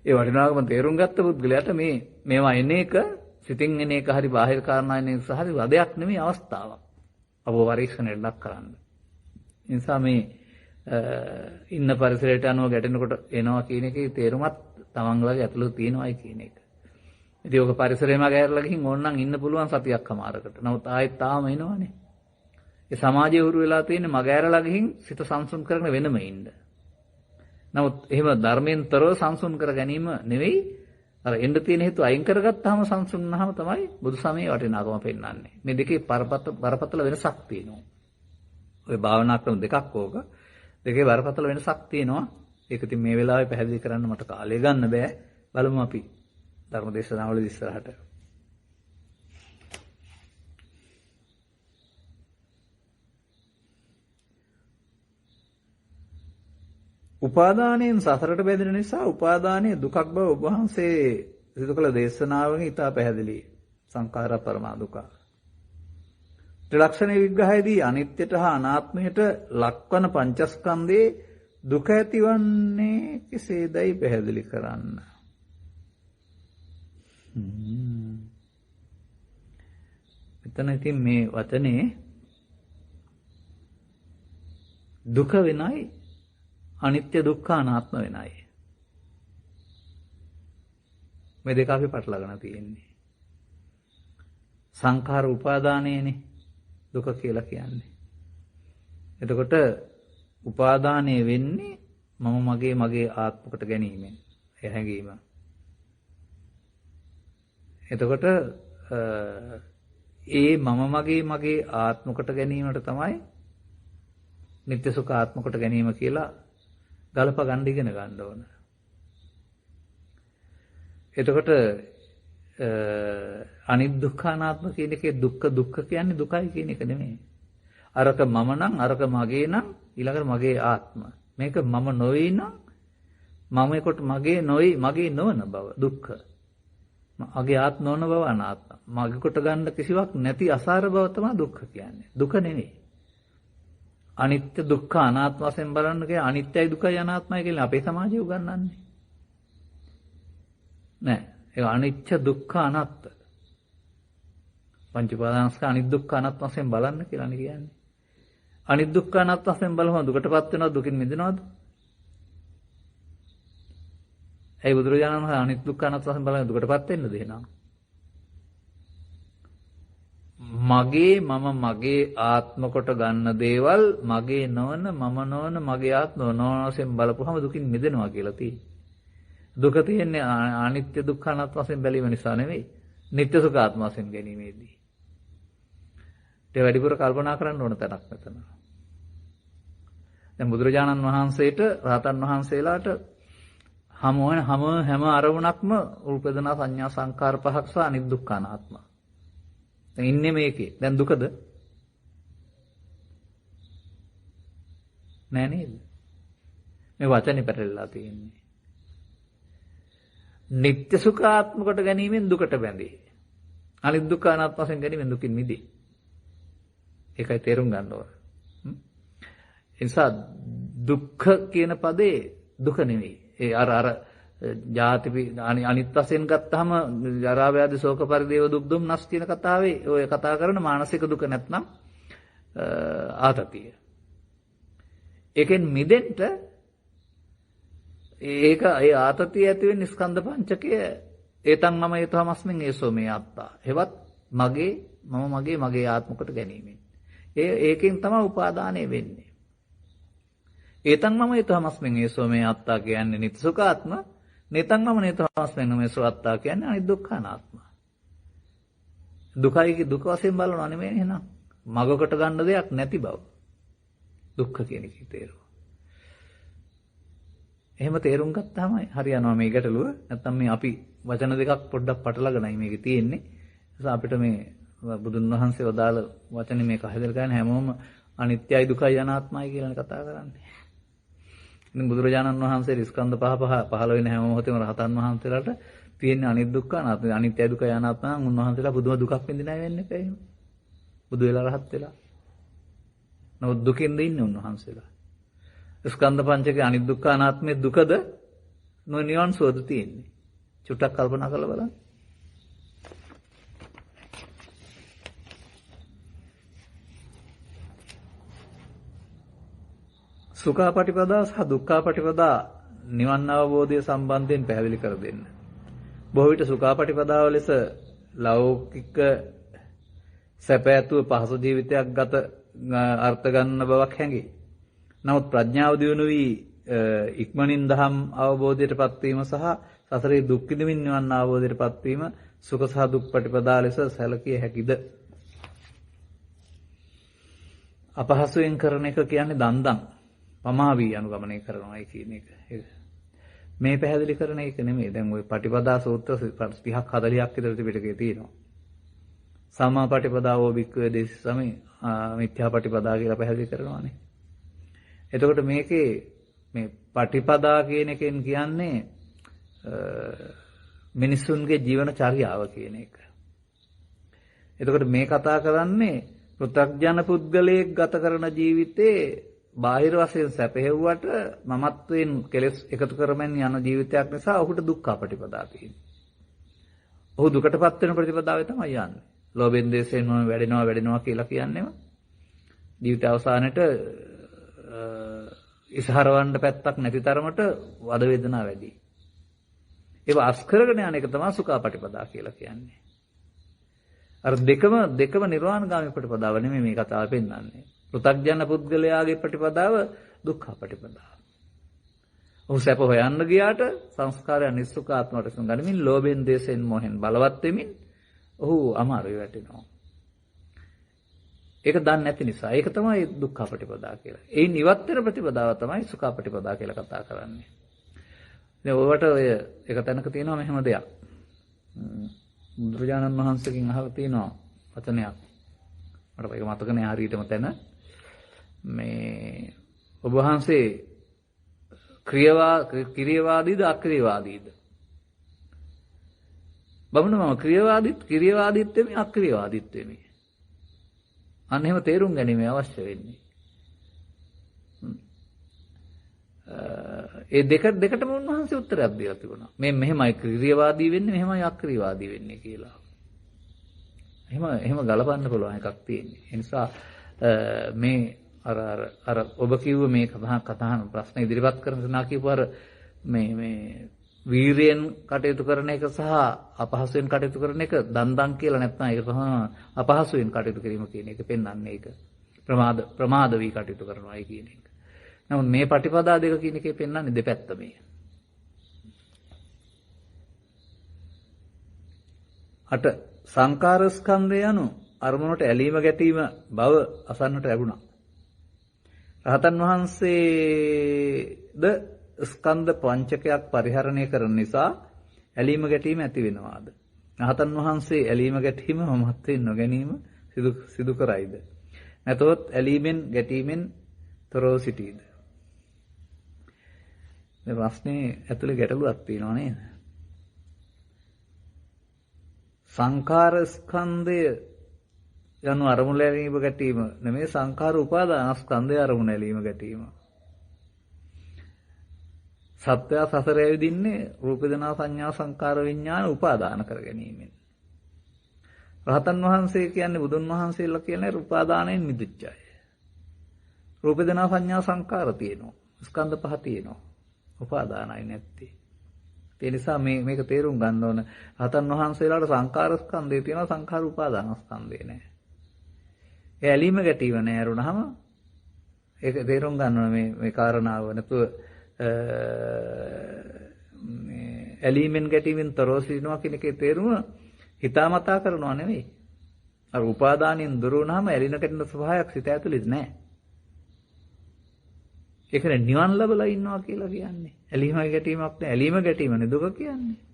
ඒ වටිනාකම තේරුම් ගත්ත පුද්ගලයාට මේවා එන එක සිතින් එන එක හරි බාහිර කාරණා එන එක හරි වදයක් නෙමෙයි අවස්ථාවක්. අපව පරීක්ෂණයට ලක් කරන්න. ඒ නිසා මේ ඉන්න පරිසරයට අනුව ගැටෙනකොට එනවා කියන එකේ තේරුමත් තමන්ලගේ ඇතුළත තියෙනවායි කියන එක. ඉතින් ඔක පරිසරයම ගෑරලා ගිහින් ඕනනම් ඉන්න පුළුවන් සතියක් අමාරකට. නමුත් ආයෙත් තාම එනවනේ. ඒ සමාජයේ හුරු වෙලා තියෙන්නේ මගෑරලා ගිහින් සිත සංසුන් කරගෙන වෙනම ඉන්න. නමුත් එහෙම ධර්මයෙන් තොරව සංසුන් කර ගැනීම නෙවෙයි අර එන්න තියෙන හේතු අයින් කරගත්තාම සංසුන් වුණාම තමයි බුදු සමයේ වටිනාකම පෙන්වන්නේ. මේ දෙකේ බරපතල වෙනසක් තියෙනවා. ඔය භාවනා ක්‍රම දෙකක් ඕක. දෙකේ බරපතල වෙනසක් තියෙනවා. ඒක ඉතින් මේ වෙලාවේ පැහැදිලි කරන්න මට කාලය ගන්න බෑ. බලමු අපි ධර්ම දේශනාවල ඉස්සරහට. උපාදානයෙන් සසරට බැඳෙන නිසා උපාදානයේ දුකක් බව ඔබ වහන්සේ සිදු කළ දේශනාවෙන් ඉතා පැහැදිලි. සංඛාර පරමා දුක. ත්‍රිලක්ෂණ විග්‍රහයේදී අනිත්‍යයට හා අනාත්මයට ලක්වන පංචස්කන්ධයේ දුක ඇතිවන්නේ කෙසේදයි පැහැදිලි කරන්න. එතන ඉතින් මේ වචනේ දුක වෙනයි අනිත්‍ය දුක්ඛ අනාත්ම වෙනයි. මේ දෙක අපි පටලගෙන තියෙන්නේ. සංඛාර උපාදානයේනේ දුක කියලා කියන්නේ. එතකොට උපාදානය වෙන්නේ මම මගේ ආත්මකට ගැනීමෙන්. ඒ හැඟීම. එතකොට ඒ මම මගේ ආත්මකට ගැනීමට තමයි නිත්‍ය සුඛ ආත්මකට ගැනීම කියලා ගලප ගන්න ඉගෙන ගන්න ඕන. එතකොට අනිත් දුක්ඛානාත්ම කියන එකේ දුක්ඛ කියන්නේ දුකයි කියන එක නෙමෙයි. අරක මම නම් අරක මගේ නම් ඊළඟට මගේ ආත්ම. මේක මම නොවේ නම් මම එකට මගේ නොවන බව දුක්ඛ. මගේ ආත්ම නොවන බව අනාත්ම. මගේ කොට ගන්න කිසිවක් නැති අසාර බව තමයි දුක්ඛ කියන්නේ. දුක නෙමෙයි. අනිත්‍ය දුක්ඛ අනාත්ම වශයෙන් බලන්න කිය අනිත්‍යයි දුකයි අනාත්මයි කියලා අපේ සමාජය උගන්වන්නේ. නෑ. ඒක අනිත්‍ය දුක්ඛ අනාත්ම. පංච උපාදානස්ක අනිත්‍ය දුක්ඛ අනාත්ම වශයෙන් බලන්න කියලා කියන්නේ. අනිත්‍ය දුක්ඛ අනාත්ම වශයෙන් බලවම දුකටපත් වෙනවද දුකින් මිදෙනවද? ඒ බුදුරජාණන් වහන්සේ අනිත්‍ය දුක්ඛ අනාත්ම වශයෙන් බලන දුකටපත් වෙන්නද එහෙනම්? මගේ ආත්ම කොට ගන්න දේවල් මගේ නොවන මම නොවන මගේ ආත්ම නොවන වශයෙන් බලපුවම දුකින් මිදෙනවා කියලා තියෙනවා. දුක තියෙන්නේ අනිත්‍ය දුක්ඛ අනාත්ම වශයෙන් බැලීම නිසා නෙවෙයි. නිත්‍ය සුඛ ආත්ම වශයෙන් ගැනීමේදී. ඒක වැඩිපුර කල්පනා කරන්න ඕන තැනක් මෙතන. දැන් බුදුරජාණන් වහන්සේට රහතන් වහන්සේලාට හැම අරමුණක්ම උල්පදනා සංඥා සංකාර පහක් සහ අනිත් දුක්ඛ අනාත්ම. දැන් ඉන්නේ මේකේ. දැන් දුකද? නෑ නේද? මේ වචනේ පැටලලා තියෙන්නේ. නිත්‍ය සුඛාත්ම කොට ගැනීමෙන් දුකට බැඳේ. අනිත් දුක්ඛ අනාත්ම වශයෙන් ගැනීමෙන් දුකින් මිදේ. ඒකයි තේරුම් ගන්න ඕන. ඒ නිසා දුක්ඛ කියන පදේ දුක නෙවෙයි. ඒ අර ජාති අනිත් වශයෙන් ගත්තාම ජරා ව්‍යාධි ශෝක පරිදේව දුක් දුම්නස් කියන කතාවේ ඔය කතා කරන මානසික දුක නැත්නම් ආතතිය. ඒකෙන් මිදෙන්න ඒක ඒ ආතතිය ඇති වෙන ස්කන්ධ පංචකය ඒතන් මම ඒතමස්මින් ඒසෝ මේ අත්තා. හෙවත් මගේ ආත්මකට ගැනීමෙන්. ඒකෙන් තමයි උපාදානය වෙන්නේ. ඒතන් මම ඒතමස්මින් ඒසෝ මේ අත්තා කියන්නේ නිත්‍ය සුඛාත්ම. නේතන් මම නේතමස්මින් මේසෝ අත්තා කියන්නේ අනිත් දුක්ඛානාත්ම. දුකයි දුක වශයෙන් බලනවා නෙමෙයි එහෙනම්. මගකට ගන්න දෙයක් නැති බව. දුක්ඛ කියන එකේ තේරුම. එහෙම තේරුම් ගත්තාම හරියනවා මේ ගැටලුව. නැත්තම් මේ අපි වචන දෙකක් පොඩ්ඩක් පටලගෙනයි මේකේ තියෙන්නේ. ඒ නිසා අපිට මේ බුදුන් වහන්සේ වදාළ වචනේ මේක හදලා ගන්න හැමෝම අනිත්‍යයි දුකයි අනාත්මයි කියලානේ කතා කරන්නේ. ඉතින් බුදුරජාණන් වහන්සේ ස්කන්ධ පහළ වෙන හැම මොහොතේම රහතන් වහන්සේලාට තියෙන අනිත් දුක්ඛ අනාත්ම අනිත්‍යයි දුකයි අනාත්ම නම් උන්වහන්සේලා බුදුම දුකක් විඳින්නයි වෙන්නේ නැහැ එහෙම. බුදු වෙලා රහත් වෙලා. නමුත් දුකින්ද ඉන්නේ උන්වහන්සේලා. ස්කන්ධ පංචකේ අනිත් දුක්ඛ අනාත්මයේ දුකද නිවන් සුවද තියෙන්නේ. චුට්ටක් කල්පනා කරලා බලන්න. සුඛාපටිපදා සහ දුක්ඛාපටිපදා නිවන් අවබෝධය සම්බන්ධයෙන් පැහැදිලි කර දෙන්න. බොහෝ විට සුඛාපටිපදාව ලෙස ලෞකික සැප ඇතුව පහසු ජීවිතයක් ගත අර්ථ ගන්න බවක් හැඟේ. නමුත් ප්‍රඥාව දියුණු වී ඉක්මනින් දහම් අවබෝධයටපත් වීම සහ සසරේ දුක් විඳින්න නිවන් අවබෝධයටපත් වීම සුඛ සහ දුක් ප්‍රතිපදා ලෙස සැලකිය හැකිද? අපහසුයෙන් කරන එක කියන්නේ දන්දම්. පමා වී අනුගමනය කරනවායි කියන එක. මේ පැහැදිලි කරන එක නෙමෙයි. දැන් ওই පටිපදා සූත්‍ර 30ක් 40ක් විතර ත්‍රිපිටකයේ තියෙනවා. සම්මා පටිපදාවෝ භික්ඛවේ දේශසමේ මිත්‍යා පටිපදා කියලා පැහැදිලි කරනවානේ. එතකොට මේකේ මේ පටිපදා කියන එකෙන් කියන්නේ මිනිසුන්ගේ ජීවන චර්යාව කියන එක. එතකොට මේ කතා කරන්නේ පෘථග්ජන පුද්ගලයෙක් ගත කරන ජීවිතේ බාහිර වශයෙන් සැපහෙව්වට මමත්වයෙන් කෙලෙස් එකතු කරමින් යන ජීවිතයක් නිසා ඔහුට දුක්ඛ පටිපදා තියෙනවා. ඔහු දුකටපත් වෙන ප්‍රතිපදාවේ තමයි යන්නේ. ලෝභෙන් දේශයෙන් මොන වැඩෙනවා කියලා කියන්නේම ජීවිත අවසානයේට ඉසහරවන්න පැත්තක් නැති තරමට වද වේදනා වැඩි. ඒක අස් කරගෙන යන එක තමයි සුඛාපටිපදා කියලා කියන්නේ. අර දෙකම නිර්වාණගාමී ප්‍රතිපදාව නෙමෙයි මේ කතාව පෙන්වන්නේ. පෘථග්ජන පුද්ගලයාගේ ප්‍රතිපදාව දුක්ඛාපටිපදාව. ඔහු සැප හොයන්න ගියාට සංස්කාරයන් නිස්සුකාත්මවට සංගණමින් ලෝභෙන් දේශයෙන් මොහෙන් බලවත් වෙමින් ඔහු අමාරුයි වැටෙනවා. ඒක දන්නේ නැති නිසා. ඒක තමයි දුක්ඛාපටිපදා කියලා. ඒන් ඉවත් වෙන ප්‍රතිපදාව තමයි සුඛාපටිපදා කියලා කතා කරන්නේ. දැන් ඔයාලට ඔය එක තැනක තියෙනවා මෙහෙම දෙයක්. බුදුරජාණන් වහන්සේගෙන් අහලා තියෙනවා වචනයක්. මට ඒක මතක නෑ හරියටම තැන. මේ ඔබ වහන්සේ ක්‍රියාවාදීද අක්‍රියවාදීද? බමුණ මම ක්‍රියාවාදීත් වෙමි අක්‍රියවාදීත් වෙමි. අන්න එහෙම තේරුම් ගැනීම අවශ්‍ය වෙන්නේ. ඒ දෙකටම උන්වහන්සේ උත්තරයක් දීලා තිබුණා. මේ මෙහෙමයි ක්‍රියාවාදී වෙන්නේ මෙහෙමයි අක්‍රියවාදී වෙන්නේ කියලා. එහෙම ගලපන්න පුළුවන් එකක් තියෙන්නේ. ඒ නිසා මේ අර ඔබ කිව්ව මේ කතාන ප්‍රශ්න ඉදිරිපත් කරන කෙනා කියපු අර මේ වීරියෙන් කටයුතු කරන එක සහ අපහසුයෙන් කටයුතු කරන එක දන්දන් කියලා නැත්නම් ඒක තමයි අපහසුයෙන් කටයුතු කිරීම කියන එක පෙන්වන්නේ ඒක. ප්‍රමාද වී කටයුතු කරනවායි කියන එක. නමුත් මේ පටිපදා දෙක කියන එකේ පෙන්වන්නේ දෙපැත්ත මේ. අට සංකාර ස්කන්ධය යනු අරමුණට ඇලීම ගැටීම බව අසන්නට ලැබුණා. රහතන් වහන්සේද ස්කන්ධ පංචකයක් පරිහරණය කරන නිසා ඇලීම ගැටීම ඇති වෙනවාද? රහතන් වහන්සේ ඇලීම ගැටීම මමත්වයෙන් නොගැනීම සිදු කරයිද? නැතොත් ඇලීමෙන් ගැටීමෙන් තොරව සිටීද? මේ ප්‍රශ්නේ ඇතුලේ ගැටලුවක් තියෙනවා නේද? සංඛාර ස්කන්ධය යනු අරමුණ ඇලීම ගැටීම නෙමෙයි සංඛාර උපාදාන ස්කන්ධය අරමුණ ඇලීම ගැටීම. සත්‍ය සසර ඇවිදින්නේ රූප වේදනා සංඥා සංකාර විඥාන උපාදාන කර ගැනීමෙන්. රහතන් වහන්සේ කියන්නේ බුදුන් වහන්සේලා කියන්නේ උපාදානයෙන් මිදිච්ච අය. රූප වේදනා සංඥා සංකාර තියෙනවා. ස්කන්ධ පහ තියෙනවා. උපාදානයි නැත්තේ. ඒ නිසා මේක තේරුම් ගන්න ඕන. රහතන් වහන්සේලාට සංකාර ස්කන්ධය තියෙනවා සංඛාර උපාදාන ස්කන්ධය නෑ. ඒ ඇලීම ගැටීම නෑ අරුණහම ඒක තේරුම් ගන්න ඕන මේ කාරණාව නැතුව මේ ඇලීමෙන් ගැටීමෙන් තොරව සිටිනවා කියන එකේ තේරුම හිතාමතා කරනවා නෙවෙයි. අර උපාදානෙන් දුර වුණාම ඇලින ගැටෙන ස්වභාවයක් සිත ඇතුළේ නැහැ. ඒකනේ නිවන් ලැබලා ඉන්නවා කියලා කියන්නේ. ඇලීම ගැටීමක් නෑ. ඇලීම ගැටීමනේ දුක කියන්නේ.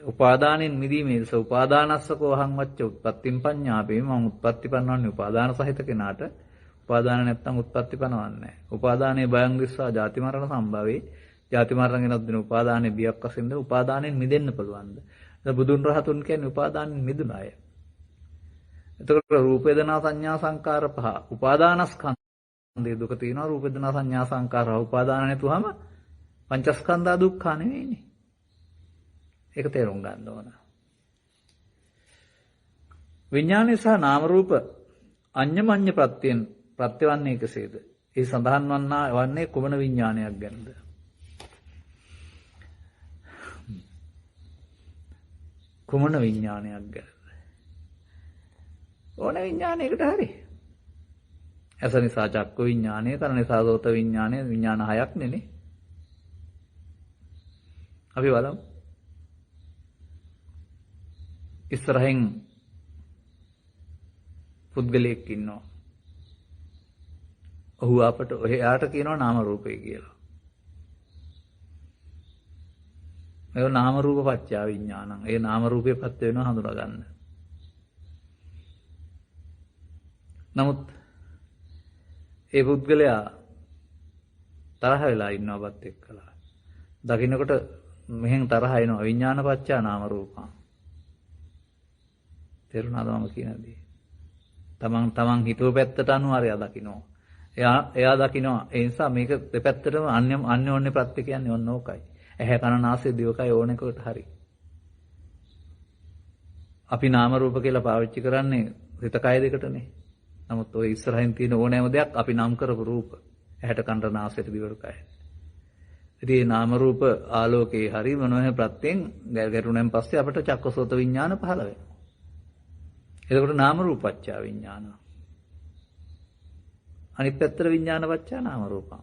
උපාදානෙන් මිදීමේ උපාදානස්සකෝ අහං වච්ච උත්පත්තිම් පඤ්ඤාපේ මම උත්පත්ති පනවන්නේ උපාදාන සහිත කෙනාට. උපාදාන නැත්තම් උත්පත්ති පනවන්නේ නැහැ. උපාදානයේ බයං විශ්වා ජාති මරණ සම්භවේ. ජාති මරණ ගෙනත් දෙන උපාදානයේ බියක් වශයෙන්ද උපාදානෙන් මිදෙන්න පුළුවන්ද? බුදුන් රහතුන් කියන්නේ උපාදානෙන් මිදුණ අය. එතකොට රූප වේදනා සංඥා සංකාර පහ උපාදානස්කන්ධේ දුක තියෙනවා. රූප වේදනා සංඥා සංකාර උපාදාන නැතුවම පංචස්කන්ධා දුක්ඛ නෙවෙයිනේ. ඒක තේරුම් ගන්න ඕන. විඥානය සහ නාම රූප අඤ්ඤමඤ්ඤ ප්‍රත්‍යයෙන් ප්‍රත්‍යවන්නේ කෙසේද? ඒ සඳහන් වන්නේ කුමන විඥානයක් ගැනද? කුමන විඥානයක් ගැනද? ඕන විඥානයකට හරි. ඇස නිසා චක්කු විඥානය, කන නිසා සෝත විඥානය, විඥාන හයක් නෙනේ. අපි බලමු. ඉස්සරහින් පුද්ගලයෙක් ඉන්නවා. ඔහු අපට එයාට කියනවා නාම රූපය කියලා. ඒ නාම රූප පත්‍ය විඥානං. ඒ නාම රූපේ පත්‍ය වෙනවා හඳුනා ගන්න. නමුත් ඒ පුද්ගලයා තරහ වෙලා ඉන්නවවත් එක්කලා. දකින්නකොට මෙහෙන් තරහ එනවා විඥාන පත්‍ය නාම රූපං. තේරුණාද මම කියන දේ? තමන් හිතුව පැත්තට අනුව අරයා දකින්නවා. එයා දකින්නවා. ඒ නිසා මේක දෙපැත්තටම අන්‍යෝන්‍ය ප්‍රත්‍ය කියන්නේ ඔන්න ඕකයි. ඇහැ කන නාසය දිවකය ඕන එකට හරි. අපි නාම රූප කියලා පාවිච්චි කරන්නේ හිත කය දෙකටනේ. නමුත් ඔය ඉස්සරහින් තියෙන ඕනෑම දෙයක් අපි නම් කරපු රූප. ඇහැට කනට නාසයට දිවට කය. ඉතින් මේ නාම රූප ආලෝකේ හරි මොනවාහේ ප්‍රත්‍යයෙන් ගැටුණෙන් පස්සේ අපිට චක්කසෝත විඥාන පහළ වෙනවා. එතකොට නාම රූපච්ඡ විඥාන. අනිත් පැත්තට විඥාන පච්චා නාම රූපං.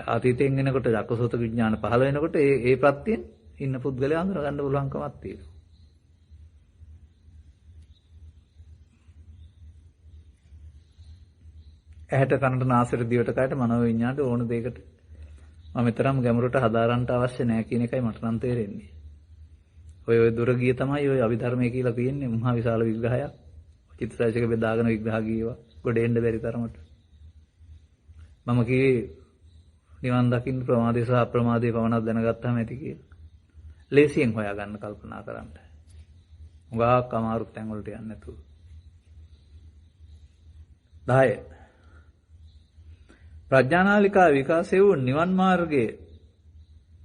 අතීතයෙන් එනකොට චක්කසෝත විඥාන පහළ වෙනකොට ඒ ප්‍රත්‍යයෙන් ඉන්න පුද්ගලයා අඳුර ගන්න පුළුවන්කමක් තියෙනවා. ඇහැට කනට නාසයට දිවට කයට මනෝ විඤ්ඤාණයට ඕන දෙයකට මම මෙතරම් ගැඹුරට හදාරන්න අවශ්‍ය නැහැ කියන එකයි මට නම් තේරෙන්නේ. ඔය දුර ගිය තමයි ඔය අභිධර්මයේ කියලා තියෙන්නේ මහා විශාල විග්‍රහයක්. චිත්තසයිසික බෙදාගෙන විග්‍රහ ගියවා. ගොඩ එන්න බැරි තරමට. මම කියේ නිවන් දකින්න ප්‍රමාදේ සහ අප්‍රමාදේ පවණක් දැනගත්තාම ඇති කියලා. ලේසියෙන් හොයාගන්න කල්පනා කරන්න. උගාක් අමාරු තැන් වලට යන්නේ නැතුව. 10 ප්‍රඥානාලිකා විකාශය වූ නිවන් මාර්ගයේ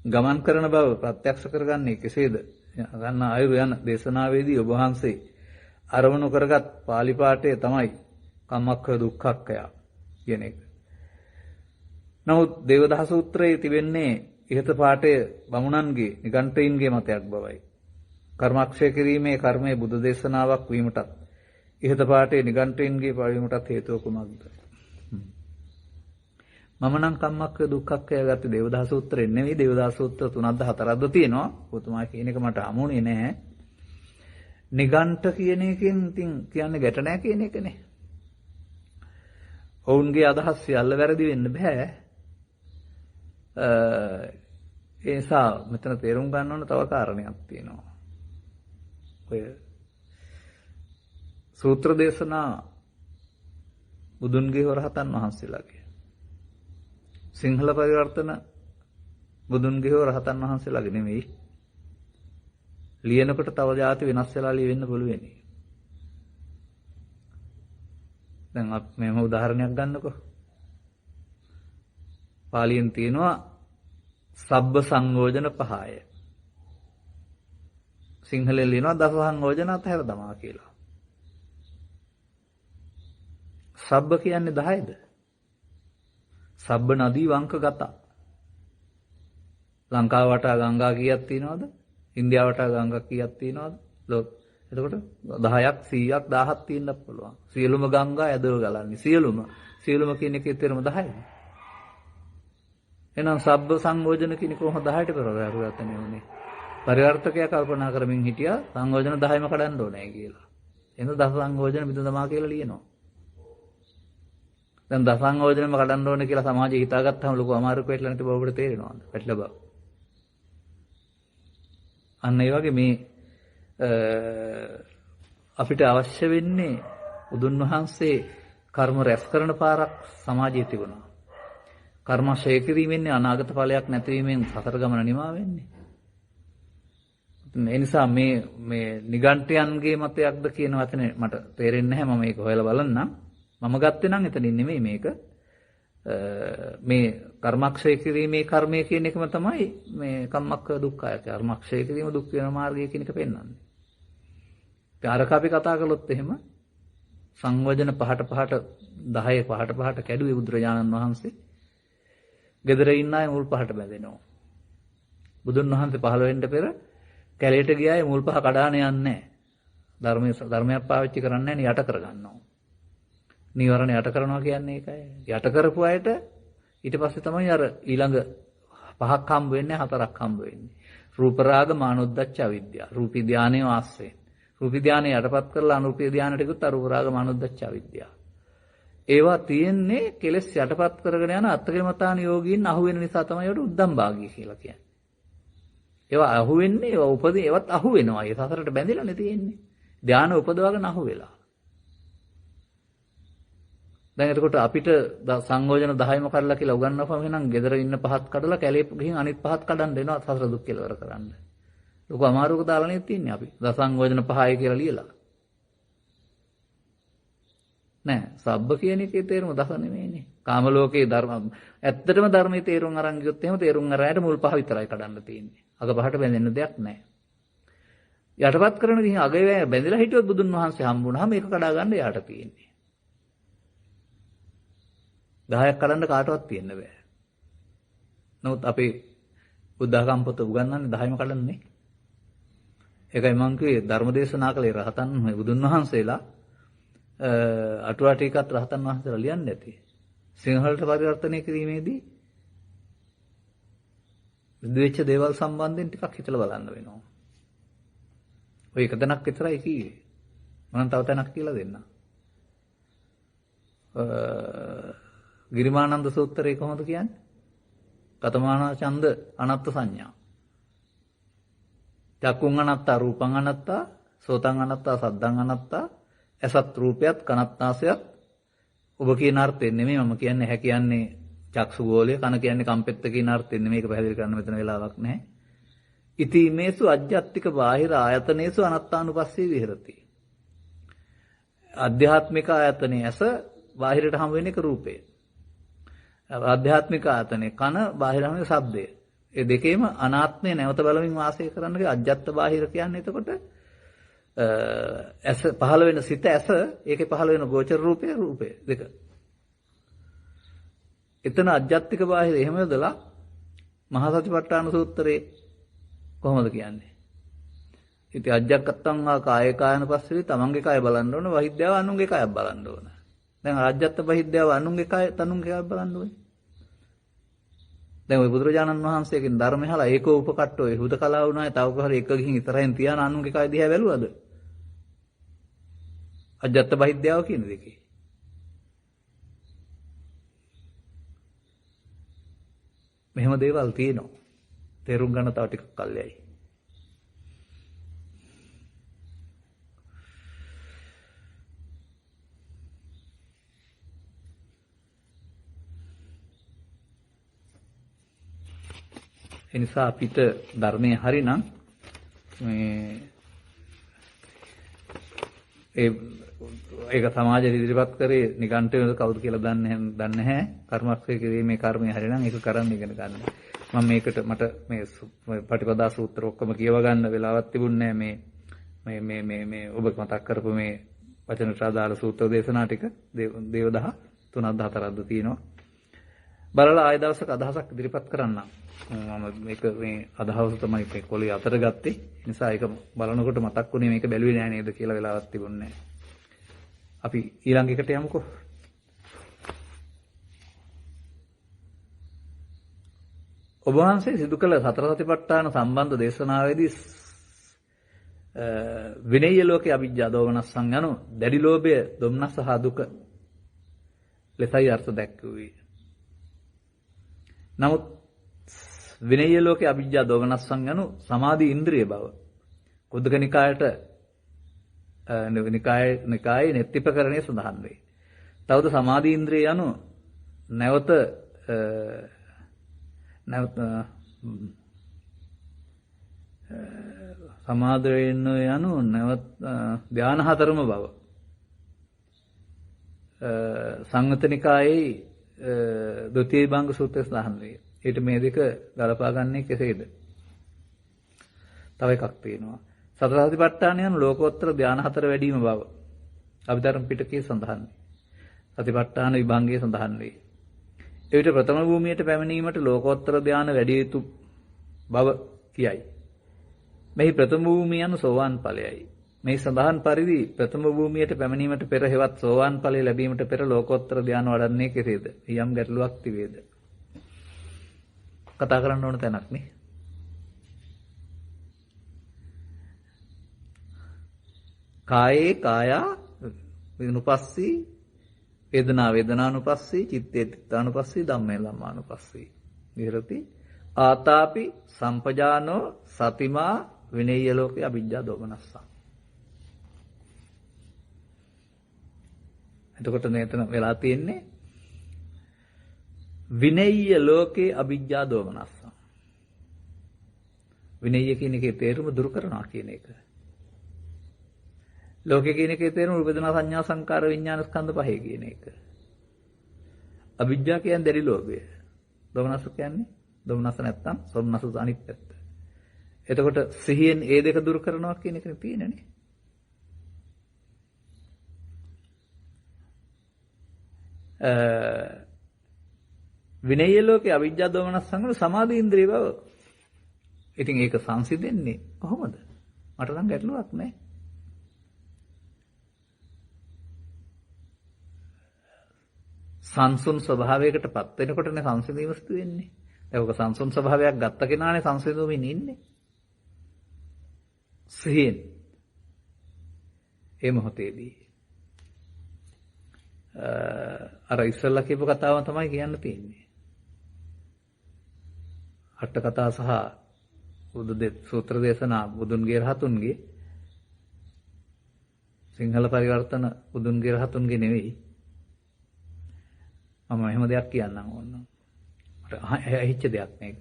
ගමන් කරන බව ප්‍රත්‍යක්ෂ කරගන්නේ කෙසේද? ගන්න ආයුරු යන දේශනාවේදී ඔබ වහන්සේ අරමුණු කරගත් පාලි පාඨය තමයි කම්මක්ඛ දුක්ඛක්ඛය කියන එක. නමුත් දේවදහ සූත්‍රයේ තිබෙන්නේ ඉහත පාඨය බමුණන්ගේ නිගණ්ඨයින්ගේ මතයක් බවයි. කර්මක්ෂය කිරීමේ කර්මයේ බුදු දේශනාවක් වීමටත් ඉහත පාඨයේ නිගණ්ඨයින්ගේ පරිවීමටත් හේතුව කුමක්ද? මම නම් කම්මක්ඛ දුක්ඛක්ඛය ගත්තේ දේවදහ සූත්‍රයෙන් නෙවෙයි. දේවදහ සූත්‍ර 3ක්ද 4ක්ද තියෙනවා. ඔතුමා කියන එක මට හමුුනේ නැහැ. නිගණ්ඨ කියන එකෙන් ඉතින් කියන්නේ ගැට නැහැ කියන එකනේ. ඔවුන්ගේ අදහස් සියල්ල වැරදි වෙන්න බෑ. ඒ නිසා මෙතන තේරුම් ගන්න ඕන තව කාරණයක් තියෙනවා. ඔය සූත්‍ර දේශනා බුදුන්ගේ වරහතන් වහන්සේලාගේ සිංහල පරිවර්තන බුදුන්ගේ වරහතන් වහන්සේලාගේ නෙමෙයි. ලියනකොට තව જાති වෙනස් වෙලා ලියවෙන්න පුළුවන්. දැන් අපි මෙහෙම උදාහරණයක් ගන්නකො. පාලියෙන් තියෙනවා සබ්බ සංයෝජන 5ය. සිංහලෙන් ලියනවා දස සංයෝජන අතහැර දමා කියලා. සබ්බ කියන්නේ 10ද? සබ්බ නදී වංක ගත. ලංකාව වටා ගංගා කීයක් තියෙනවද? ඉන්දියාව වටා ගංගා කීයක් තියෙනවද? එතකොට 10ක් 100ක් 1000ක් තියෙන්නත් පුළුවන්. සියලුම ගංගා ඇදව ගලන්නේ. සියලුම කියන එකේ තේරුම 10යි. එහෙනම් සබ්බ සංයෝජන කියන කොහොමද 10ට පෙරවරුවතනේ උනේ? පරිවර්තකයා කල්පනා කරමින් හිටියා සංයෝජන 10ම කඩන්න ඕනේ කියලා. එහෙනම් දස සංයෝජන මිදුදමා කියලා ලියනවා. දැන් දස සංයෝජනම කඩන්න ඕනේ කියලා සමාජය හිතාගත්තාම ලොකු අමාරුවක් වෙట్లా නැති බව ඔබට තේරෙනවද? පැටල බව. අන්න ඒ වගේ මේ අපිට අවශ්‍ය වෙන්නේ බුදුන් වහන්සේ කර්ම රැස් කරන පාරක් සමාජයේ තිබුණා. කර්ම ශේ කිරීමෙන්නේ අනාගත ඵලයක් නැතිවීමෙන් සතර ගමන නිමා වෙන්නේ. ඒ නිසා මේ නිගණ්ඨයන්ගේ මතයක්ද කියන වචනේ මට තේරෙන්නේ නැහැ. මම මේක හොයලා බලන්නම්. මම ගත්තේ නම් එතනින් නෙමෙයි මේක. මේ කර්මක්ෂය කිරීමේ කර්මය කියන එකම තමයි මේ කම්මක්ඛ දුක්ඛය. කර්මක්ෂය කිරීම දුක් වෙන මාර්ගය කියන එක පෙන්වන්නේ. ආරක අපි කතා කළොත් එහෙම සංයෝජන 5ට 5ට කැඩුවේ බුදුරජාණන් වහන්සේ. ගෙදර ඉන්න අය මුල් 5ට බැඳෙනවා. බුදුන් වහන්සේ පහළ වෙන්න පෙර කැලේට ගියාය මුල් 5 කඩාන යන්නේ නැහැ. ධර්මයක් පාවිච්චි කරන්නේ නැහැ යට කරගන්නවා. නීවරණ යට කරනවා කියන්නේ ඒකයි. යට කරපු අයට ඊට පස්සේ තමයි අර ඊළඟ 5ක් හම්බ වෙන්නේ 4ක් හම්බ වෙන්නේ. රූප රාග මානොද්දච්ච අවිද්‍යාව. රූපී ධානයේ ආශ්‍රයෙන්. රූපී ධානයේ යටපත් කරලා අනුරූපී ධානයට ගියොත් අරූප රාග මානොද්දච්ච අවිද්‍යාව. ඒවා තියෙන්නේ කෙලස් යටපත් කරගෙන යන අත්කලමතාන යෝගීන් අහුවෙන නිසා තමයි ඒවට උද්දම් භාගී කියලා කියන්නේ. ඒවා අහුවෙන්නේ ඒවා උපදී ඒවත් අහුවෙනවා. ඒ සසරට බැඳිලානේ තියෙන්නේ. ධානය උපදවගෙන අහුවෙලා. දැන් එතකොට අපිට සංයෝජන 10ම කඩලා කියලා උගන්වපම එහෙනම් ගෙදර ඉන්න පහත් කඩලා කැලේ ගිහින් අනිත් පහත් කඩන්න දෙනවා සසර දුක් කෙලවර කරන්න. ලොකු අමාරුවක දාලානේ තියන්නේ අපි. දසංයෝජන 5යි කියලා ලියලා. නෑ සබ්බ කියන එකේ තේරුම දස නෙමෙයිනේ. කාම ලෝකයේ ධර්ම ඇත්තටම ධර්මයේ තේරුම් අරන් ගියොත් එහෙම තේරුම් අරයට මුල් පහ විතරයි කඩන්න තියෙන්නේ. අග පහට බැඳෙන්න දෙයක් නෑ. යටපත් කරන ගිහින් අගේ බැඳලා හිටියොත් බුදුන් වහන්සේ හම්බුනහම මේක කඩා ගන්න යාට තියෙන්නේ. 10ක් කඩන්න කාටවත් තියෙන්න බෑ. නමුත් අපේ බුද්ධඝම පොත උගන්වන්නේ 10ම කඩන්නේ. ඒකයි මම කිව්වේ ධර්මදේශනා කළේ රහතන් බුදුන් වහන්සේලා අටුවා ටිකත් රහතන් වහන්සේලා ලියන්නේ නැති. සිංහලට පරිවර්තනය කිරීමේදී විදෙච්ච දේවල් සම්බන්ධයෙන් ටිකක් හිතලා බලන්න වෙනවා. ඔය එක තැනක් විතරයි කිව්වේ. මම තව තැනක් කියලා දෙන්නම්. ගිරිමානන්ද සූත්‍රය කොහොමද කියන්නේ? කතමාන ඡන්ද අනත්ත් සංඥා. චක්කුං අනත්තා රූපං අනත්තා සෝතං අනත්තා සද්දං අනත්තා ඇසත් රූපයත් කනත් නාසයත් ඔබ කියන අර්ථයෙන් නෙමෙයි මම කියන්නේ හැ කියන්නේ චක්සු ගෝලය කන කියන්නේ කම්පෙත්ත කියන අර්ථයෙන් නෙමෙයි මේක පැහැදිලි කරන්න මෙතන වෙලාවක් නැහැ. ඉති මේසු අජ්ජත්තික බාහිර ආයතනේසු අනත්තානුපස්සී විහෙරති. ආධ්‍යාත්මික ආයතනයේ ඇස බාහිරට හම් වෙන එක රූපය. ආධ්‍යාත්මික ආයතනයේ කන බාහිර හම් වෙන ශබ්දය. ඒ දෙකේම අනාත්මය නැවත බලමින් වාසය කරන්නගේ අජ්ජත් බාහිර කියන්නේ එතකොට ඇස පහළ වෙන සිත ඇස ඒකේ පහළ වෙන ගෝචර රූපය දෙක. එතන අජ්ජත්තික බාහිර එහෙම යොදලා මහා සතිපට්ඨාන සූත්‍රයේ කොහොමද කියන්නේ? ඉතින් අජ්ජක්කත්තං ආ කායේ කායන පස්සේ තමන්ගේ කාය බලන්න ඕන වහිද්‍යාව අනුන්ගේ කායයක් බලන්න ඕන. දැන් අජ්ජත් බහිද්‍යාව අනුන්ගේ කාය තනුන්ගේ කාය බලන්න ඕනේ. දැන් ওই බුදුරජාණන් වහන්සේගෙන් ධර්මය අහලා ඒකෝ උපකට්ටෝ ඒ හුදකලා වුණායි තව කොහරි එක ගිහින් ඉතරෙන් තියාන අනුන්ගේ කාය දිහා බැලුවද? අජ්ජත් බහිද්‍යාව කියන දෙකේ. මෙහෙම දේවල් තියෙනවා. තේරුම් ගන්න තව ටිකක් කල් යයි. ඒ නිසා අපිට ධර්මයේ හරිනම් මේ ඒක සමාජයට ඉදිරිපත් කරේ නිගණ්ඨයෝ කවුද කියලා දන්නේ නැහැ. කර්මක්ෂය කිරීමේ කර්මය හරිනම් ඒක කරන්න ඉගෙන ගන්න. මම මේකට මට මේ පටිපදා සූත්‍ර ඔක්කොම කියව ගන්න වෙලාවක් තිබුණේ නැහැ. මේ ඔබ මතක් කරපු මේ වචනට අදාළ සූත්‍ර දේශනා ටික දේවදහ 3-4ක්ද තියෙනවා. බලලා ආය දවසක අදහසක් ඉදිරිපත් කරන්නම්. මම මේක මේ අදහස තමයි මේ කොළේ අතර ගත්තේ. ඒ නිසා ඒක බලනකොට මතක් වුණේ මේක බැලුවේ නෑ නේද කියලා වෙලාවක් තිබුණේ නෑ. අපි ඊළඟ එකට යමුකෝ. ඔබ වහන්සේ සිදු කළ සතර සතිපට්ඨාන සම්බන්ධ දේශනාවේදී විනය්‍ය ලෝකේ අවිජ්ජා දෝමනස්සං යනු දැඩි ලෝභය දුම්නස සහ දුක ලෙසයි අර්ථ දැක්වුවේ. නමුත් විනය්‍ය ලෝකේ අවිජ්ජා දෝමනස්සං යනු සමාධි ඉන්ද්‍රිය බව. කුද්දක නිකායට නිකායේ නෙත්තිපකරණයේ සඳහන් වේ. තවද සමාධි ඉන්ද්‍රිය යනු නැවත සමාධියෙන් යනු නැවත ධාන හතරම බව. සංගතනිකායේ ද්විතීය භංග සූත්‍රය සඳහන් වේ. ඊට මේ දෙක ගලපා ගන්නේ කෙසේද? තව එකක් තියෙනවා. සතර සතිපට්ඨානය යන ලෝකෝත්තර ධාන හතර වැඩිම බව. අභිධර්ම පිටකයේ සඳහන් වේ. සතිපට්ඨාන විභංගයේ සඳහන් වේ. එවිට ප්‍රථම භූමියට පැමිණීමට ලෝකෝත්තර ධාන වැඩි යුතු බව කියයි. මෙහි ප්‍රථම භූමිය යන සෝවාන් ඵලයයි. මේ සඳහන් පරිදි ප්‍රථම භූමියට පැමිණීමට පෙර හෙවත් සෝවාන් ඵලය ලැබීමට පෙර ලෝකෝත්තර ධාන වඩන්නේ කෙසේද? යම් ගැටලුවක් තිබේද? කතා කරන්න ඕන තැනක් නේ. කායේ කායා විනුපස්සී වේදනා වේදනානුපස්සී, චිත්තේ චිත්තානුපස්සී, ධම්මේ ධම්මානුපස්සී. විහෙරති ආතාපි සම්පජානෝ සතිමා විනේය ලෝකේ අවිජ්ජා දෝමනස්සා. එතකොට නේතන වෙලා තියෙන්නේ විනේය ලෝකේ අවිජ්ජා දෝමනස්සා. විනේය කියන එකේ තේරුම දුරු කරනවා කියන එක. ලෝකේ කියන එකේ තේරුම රූප වේදනා සංඥා සංකාර විඥාන ස්කන්ධ පහේ කියන එක. අවිජ්ජා කියන්නේ දැඩි ලෝභය. දෝමනස්ස කියන්නේ දෝමනස්ස නැත්තම් සෝමනස්ස අනිත් පැත්ත. එතකොට සිහියෙන් ඒ දෙක දුරු කරනවා කියන එකනේ තියෙන්නේ. විනය ලෝකේ අවිජ්ජා දෝමනස් සංගම සමාධි ඉන්ද්‍රිය බව. ඉතින් ඒක සංසිඳෙන්නේ කොහොමද? මට නම් ගැටලුවක් නැහැ. සංසුන් ස්වභාවයකටපත් වෙනකොටනේ සංසිඳීම සිදු වෙන්නේ. ඒක සංසුන් ස්වභාවයක් ගත්ත කෙනානේ සංසිඳුමින් ඉන්නේ. සිහින් ඒ මොහොතේදී අර ඉස්සෙල්ලා කියපු කතාව තමයි කියන්න තියෙන්නේ. අට කතා සහ සූත්‍ර දේශනා බුදුන්ගේ රහතුන්ගේ සිංහල පරිවර්තන බුදුන්ගේ රහතුන්ගේ නෙවෙයි. මම එහෙම දෙයක් කියන්නම් ඕන. මට ඇහිච්ච දෙයක් මේක.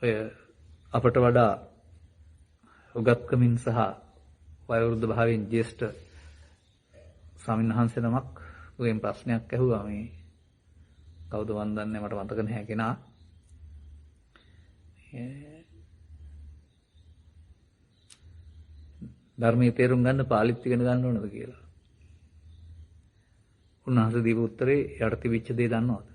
ඔය අපට වඩා උගත්කමින් සහ වයෝවෘද්ධ භාවයෙන් ජ්‍යෙෂ්ඨ ස්වාමීන් වහන්සේ නමක් උගෙන් ප්‍රශ්නයක් ඇහුවා මේ කවුද මන් දන්නේ මට මතක නැහැ කෙනා. ධර්මයේ තේරුම් ගන්න පාලිත් ඉගෙන ගන්න ඕනද කියලා. උන්වහන්සේ දීපු උත්තරේ යට තිබිච්ච දේ දන්නවද?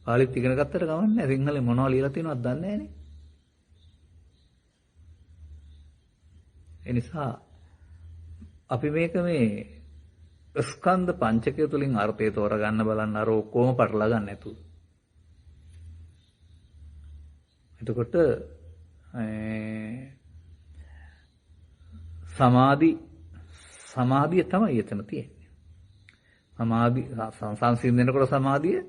පාලිත් ඉගෙන ගත්තට ගමන් නැහැ. සිංහලෙන් මොනවද ලියලා තියෙනවද දන්නේ නැහනේ. ඒ නිසා අපි මේක මේ ස්කන්ධ පංචකය තුලින් අර්ථය තෝරගන්න බලන්න අර ඔක්කොම පටලවා ගන්න නැතුව. එතකොට සමාධිය තමයි එතන තියෙන්නේ. සමාධි සංසිඳනකොට සමාධිය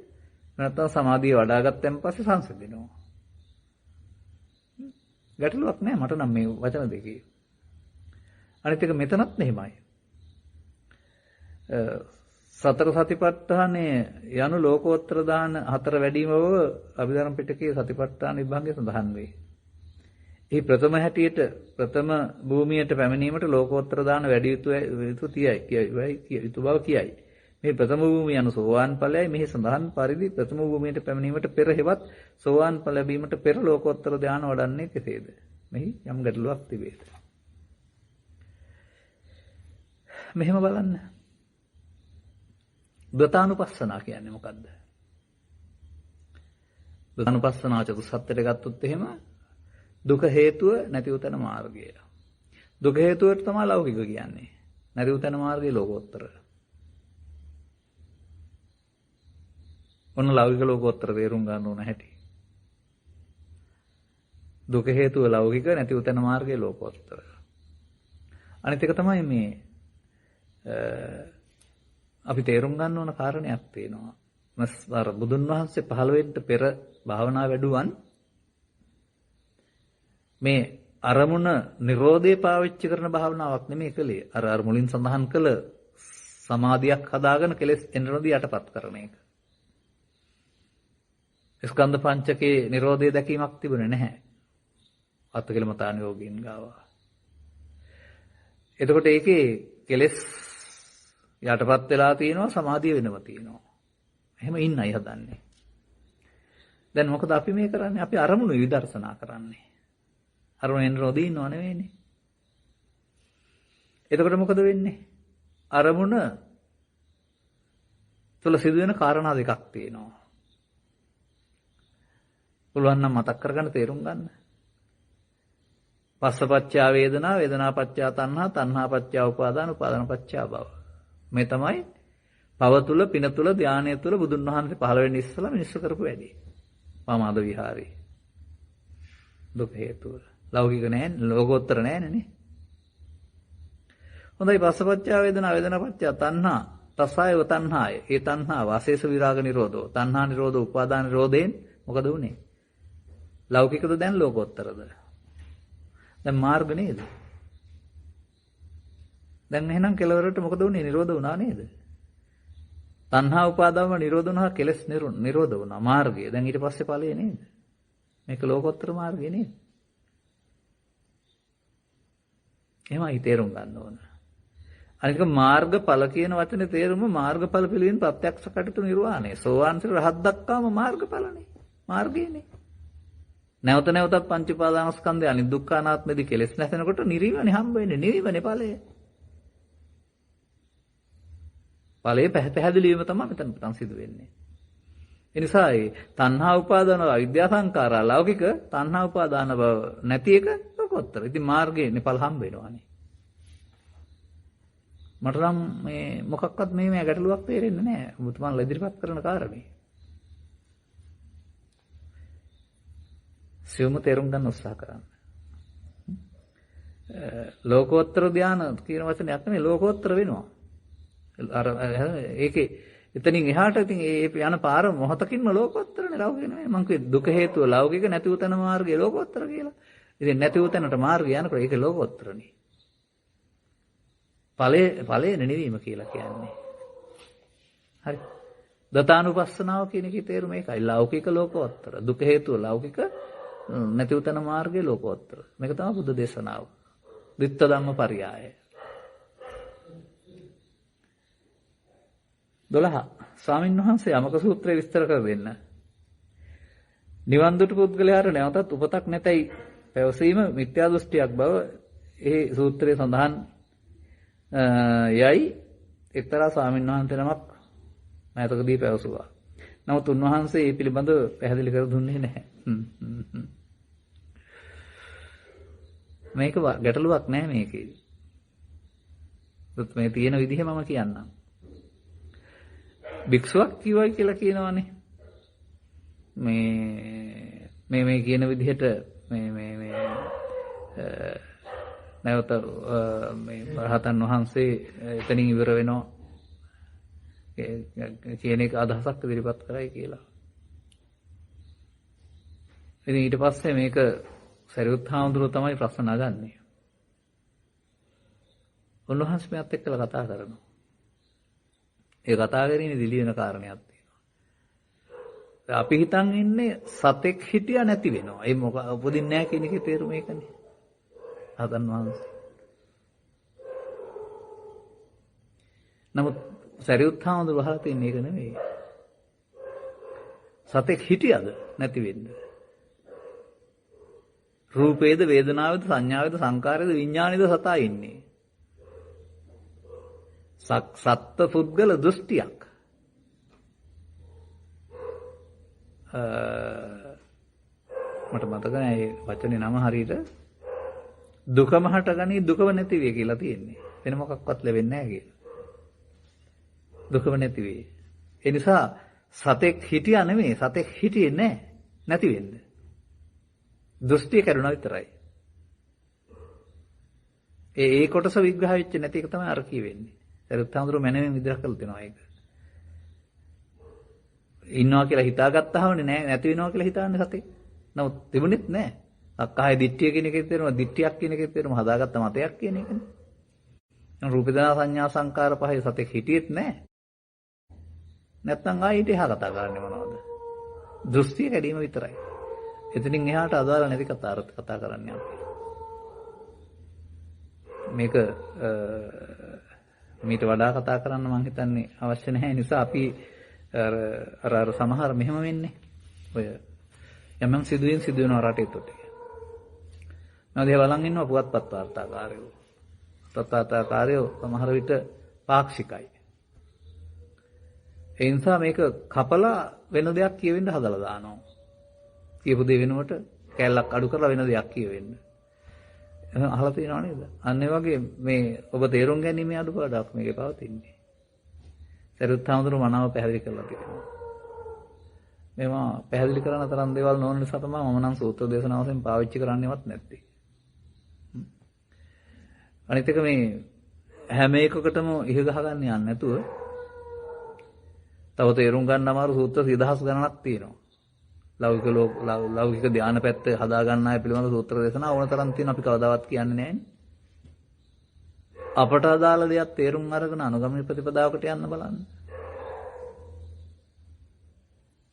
නැත්නම් සමාධිය වඩාගත්තන් පස්සේ සංසිඳෙනවා. ගැටලුවක් නැහැ මට නම් මේ වචන දෙකේ. අනිත් එක මෙතනත් මෙහෙමයි. සතර සතිපට්ඨානයේ යනු ලෝකෝත්තර දාන හතර වැඩිම බව අභිධර්ම පිටකයේ සතිපට්ඨාන විභාගයේ සඳහන් වේ. ඒ ප්‍රථම හැටියට ප්‍රථම භූමියට පැමිණීමට ලෝකෝත්තර දාන වැඩි යුතු බව කියයි. මේ ප්‍රථම භූමිය යනු සෝවාන් ඵලයයි. මෙහි සඳහන් පරිදි ප්‍රථම භූමියට පැමිණීමට පෙර හෙවත් සෝවාන් ඵල ලැබීමට පෙර ලෝකෝත්තර ධානය වඩන්නේ කෙසේද? මෙහි යම් ගැටලුවක් තිබේද? මෙහෙම බලන්න. දතානුපස්සනා කියන්නේ මොකද්ද? දතානුපස්සනා චතුස්සත්ත්වයට ගත්තොත් එහෙම දුක හේතුව නැති උතන මාර්ගය. දුක හේතුවට තමයි ලෞකික කියන්නේ. නැති උතන මාර්ගය ලෝකෝත්තර. ඔන්න ලෞකික ලෝකෝත්තර තේරුම් ගන්න ඕන හැටි. දුක හේතුව ලෞකික නැති උතන මාර්ගය ලෝකෝත්තර. අනිත් එක තමයි මේ අපි තේරුම් ගන්න ඕන කාරණයක් තියෙනවා. අර බුදුන් වහන්සේ 15 වෙන්න පෙර භාවනා වැඩුවන් මේ අරමුණ නිරෝධය පාවිච්චි කරන භාවනාවක් නෙමෙයි කළේ. අර මුලින් සඳහන් කළ සමාධියක් හදාගෙන කෙලෙස් එනරදී යටපත් කරන එක. ස්කන්ධ පංචකේ නිරෝධය දැකීමක් තිබුණේ නැහැ. අත්කලමතාන යෝගීන් ගාව. එතකොට ඒකේ කෙලෙස් යටපත් වෙලා තියෙනවා සමාධිය වෙනම තියෙනවා. එහෙම ඉන්නයි හදන්නේ. දැන් මොකද අපි මේ කරන්නේ? අපි අරමුණු විදර්ශනා කරන්නේ. අරමුණෙන් රොදී ඉන්නව නෙවෙයිනේ. එතකොට මොකද වෙන්නේ? අරමුණ තුල සිදුවෙන කාරණා දෙකක් තියෙනවා. පුළුවන් නම් මතක් කරගන්න තේරුම් ගන්න. පස්සපච්චා වේදනා, වේදනාපච්චා තණ්හා, තණ්හාපච්චා උපාදාන, උපාදානපච්චා භව. මේ තමයි පව තුල, පින තුල, ධානය තුල බුදුන් වහන්සේ 15 වෙනි ඉස්සලා මිනිස්සු කරපු වැඩේ. පමාද විහාරේ. දුක හේතුව. ලෞකික නැහැ, ලෝකෝත්තර නැහැ නේ. හොඳයි පස්සපච්චා වේදනා වේදනාපච්චා තණ්හා තස්සායව තණ්හාය. ඒ තණ්හා වාසේස විරාග නිරෝධෝ. තණ්හා නිරෝධෝ උපාදාන නිරෝධයෙන් මොකද උනේ? ලෞකිකද දැන් ලෝකෝත්තරද? දැන් මාර්ග නේද? දැන් එහෙනම් කෙලවරට මොකද උනේ? නිරෝධ වුණා නේද? තණ්හා උපාදානම නිරෝධ වුණා කෙලස් නිරෝධ වුණා මාර්ගය. දැන් ඊට පස්සේ ඵලය නේද? මේක ලෝකෝත්තර මාර්ගය නේද? එහෙමයි තේරුම් ගන්න ඕන. අනික මාර්ගඵල කියන වචනේ තේරුම මාර්ගඵල පිළිවෙලින් ප්‍රත්‍යක්ෂ කටයුතු නිර්වාණය. සෝවාන් සිට රහත් දක්වාම මාර්ගඵලනේ. මාර්ගයනේ. නැවත නැවතත් පංච උපාදානස්කන්ධය අනිදුක්ඛ අනාත්මදී කෙලස් නැසෙනකොට නිරිවනේ හම්බ වෙන්නේ. නිරිවනේ ඵලය. ඵලයේ පැහැදිලි වීම තමයි මෙතන සිදු වෙන්නේ. ඒ නිසා ඒ තණ්හා උපාදාන අවිද්‍යා සංඛාරා ලෞකික තණ්හා උපාදාන බව නැති එක ලෝකෝත්තර. ඉතින් මාර්ගයේනේ ඵල හම්බ වෙනවානේ. මට නම් මේ මොකක්වත් මේ ගැටලුවක් තේරෙන්නේ නැහැ. ඔබතුමාලා ඉදිරිපත් කරන කාරණේ. සියුම තේරුම් ගන්න උත්සාහ කරන්න. ලෝකෝත්තර ධානය කියන වචනයක් නෙමෙයි ලෝකෝත්තර වෙනවා. අර ඒකේ එතනින් එහාට ඉතින් ඒ යන පාර මොහතකින්ම ලෝකෝත්තරනේ ලෞකික නෙමෙයි. මං කිව්වේ දුක හේතුව ලෞකික නැති උතන මාර්ගය ලෝකෝත්තර කියලා. ඉතින් නැති උතනට මාර්ගය යනකොට ඒක ලෝකෝත්තරනේ. ඵලයේ නිවීම කියලා කියන්නේ. හරි. දතානුපස්සනාව කියන එකේ තේරුම ඒකයි. ලෞකික ලෝකෝත්තර. දුක හේතුව ලෞකික නැති උතන මාර්ගය ලෝකෝත්තර. මේක තමයි බුද්ධ දේශනාව. විත්ත ධම්ම පරියාය. 12. ස්වාමීන් වහන්සේ යමක සූත්‍රය විස්තර කර දෙන්න. නිවන් දුටු පුද්ගලයාට නැවතත් උපතක් නැතයි පැවසීම මිත්‍යා දෘෂ්ටියක් බව ඒ සූත්‍රයේ සඳහන් යයි එක්තරා ස්වාමීන් වහන්සේ නමක් මෑතකදී පැවසුවා. නමුත් උන්වහන්සේ මේ පිළිබඳව පැහැදිලි කර දුන්නේ නැහැ. මේක ගැටලුවක් නෑ මේකේ. මේ තියෙන විදිහ මම කියන්නම්. භික්ෂුවක් කිව්වයි කියලා කියනවානේ. මේ කියන විදිහට මේ නැවත මේ රහතන් වහන්සේ එතනින් ඉවර වෙනවා කියන එක අදහසක් ඉදිරිපත් කරයි කියලා. ඉතින් ඊට පස්සේ මේක සරියුත් හාමුදුරුවෝ තමයි ප්‍රශ්න නගන්නේ. උන්වහන්සේ මෙයත් එක්කලා කතා කරනවා. ඒ කතා කරන්නේ දිලි වෙන කාරණයක් තියෙනවා. අපි හිතන් ඉන්නේ සතෙක් හිටියා නැති වෙනවා. ඒ මොක උපදින්නේ නැහැ කියන එකේ තේරුම ඒකනේ. රහතන් වහන්සේ. නමුත් සරියුත් හාමුදුරුවෝ අහලා තියන්නේ ඒක නෙවෙයි. සතෙක් හිටියද නැති වෙන්නේ. රූපේද වේදනාවේද සංඥාවේද සංකාරේද විඥානේද සතා ඉන්නේ. සත්ත්ව පුද්ගල දෘෂ්ටියක්. මට මතක නෑ මේ වචනේ නම හරියට දුකම හටගනී දුකම නැති වේ කියලා තියෙන්නේ. වෙන මොකක්වත් ලැබෙන්නේ නැහැ කියලා. දුකම නැති වේ. ඒ නිසා සතෙක් හිටියා නෙමෙයි සතෙක් හිටියේ නැහැ නැති වෙන්නේ. දෘෂ්ටිය කරුණා විතරයි. ඒ කොටස විග්‍රහ වෙච්ච නැති එක තමයි අර කියවෙන්නේ. සරියුත් හාමුදුරුවෝ මැනවින් විග්‍රහ කරලා දෙනවා ඒක. ඉන්නවා කියලා හිතාගත්තාමනේ නෑ නැති වෙනවා කියලා හිතාන්නේ සතේ. නමුත් තිබුණෙත් නෑ. අක්කාය දිට්ඨිය කියන එකේ තේරුම දිට්ඨියක් කියන එකේ තේරුම හදාගත්ත මතයක් කියන එකනේ. රූප වේදනා සංඥා සංකාර පහේ සතෙක් හිටියෙත් නෑ. නැත්තම් ආයෙත් එහා කතා කරන්නේ මොනවද? දෘෂ්ටිය කැඩීම විතරයි. එතනින් එහාට අදාළ නැති කතා කරන්නේ අපි. මේක මීට වඩා කතා කරන්න මම හිතන්නේ අවශ්‍ය නැහැ නිසා අපි අර සමහර මෙහෙම වෙන්නේ. ඔය යම් සිදුවෙන රටේ තොට. මම දේව බලන් ඉන්නවා පුවත්පත් වාර්තාකාරයෝ. තත්තාකාරයෝ සමහර විට පාක්ෂිකයි. ඒ නිසා මේක කපලා වෙන දෙයක් කියවෙන්න හදලා දානවා. කියපු දේ වෙනුවට කැලලක් අඩු කරලා වෙන දෙයක් කියවෙන්න. අහලා තියෙනව නේද? අන්න ඒ වගේ මේ ඔබ තේරුම් ගැනීම අඩුපාඩුවක් මේකේ පවතින්නේ. සරියුත් හාමුදුරුවෝ මනාව පැහැදිලි කරලා තියෙනවා. මේවා පැහැදිලි කරන තරම් දේවල් නොවන නිසා තමයි මම නම් සූත්‍ර දේශනාව වශයෙන් පාවිච්චි කරන්නේවත් නැත්තේ. අනිත් එක මේ හැම එකකටම ඉහ ගහ ගන්න යන්නේ නැතුව තව තේරුම් ගන්න අමාරු සූත්‍ර 10000 ගණනක් තියෙනවා. ලෞකික ධාන පැත්ත හදා ගන්න අය පිළිබඳ සූත්‍ර දේශනා ඕන තරම් තියෙනවා. අපි කවදාවත් කියන්නේ නැහැනේ. අපට අදාළ දෙයක් තේරුම් අරගෙන අනුගමන ප්‍රතිපදාවකට යන්න බලන්න.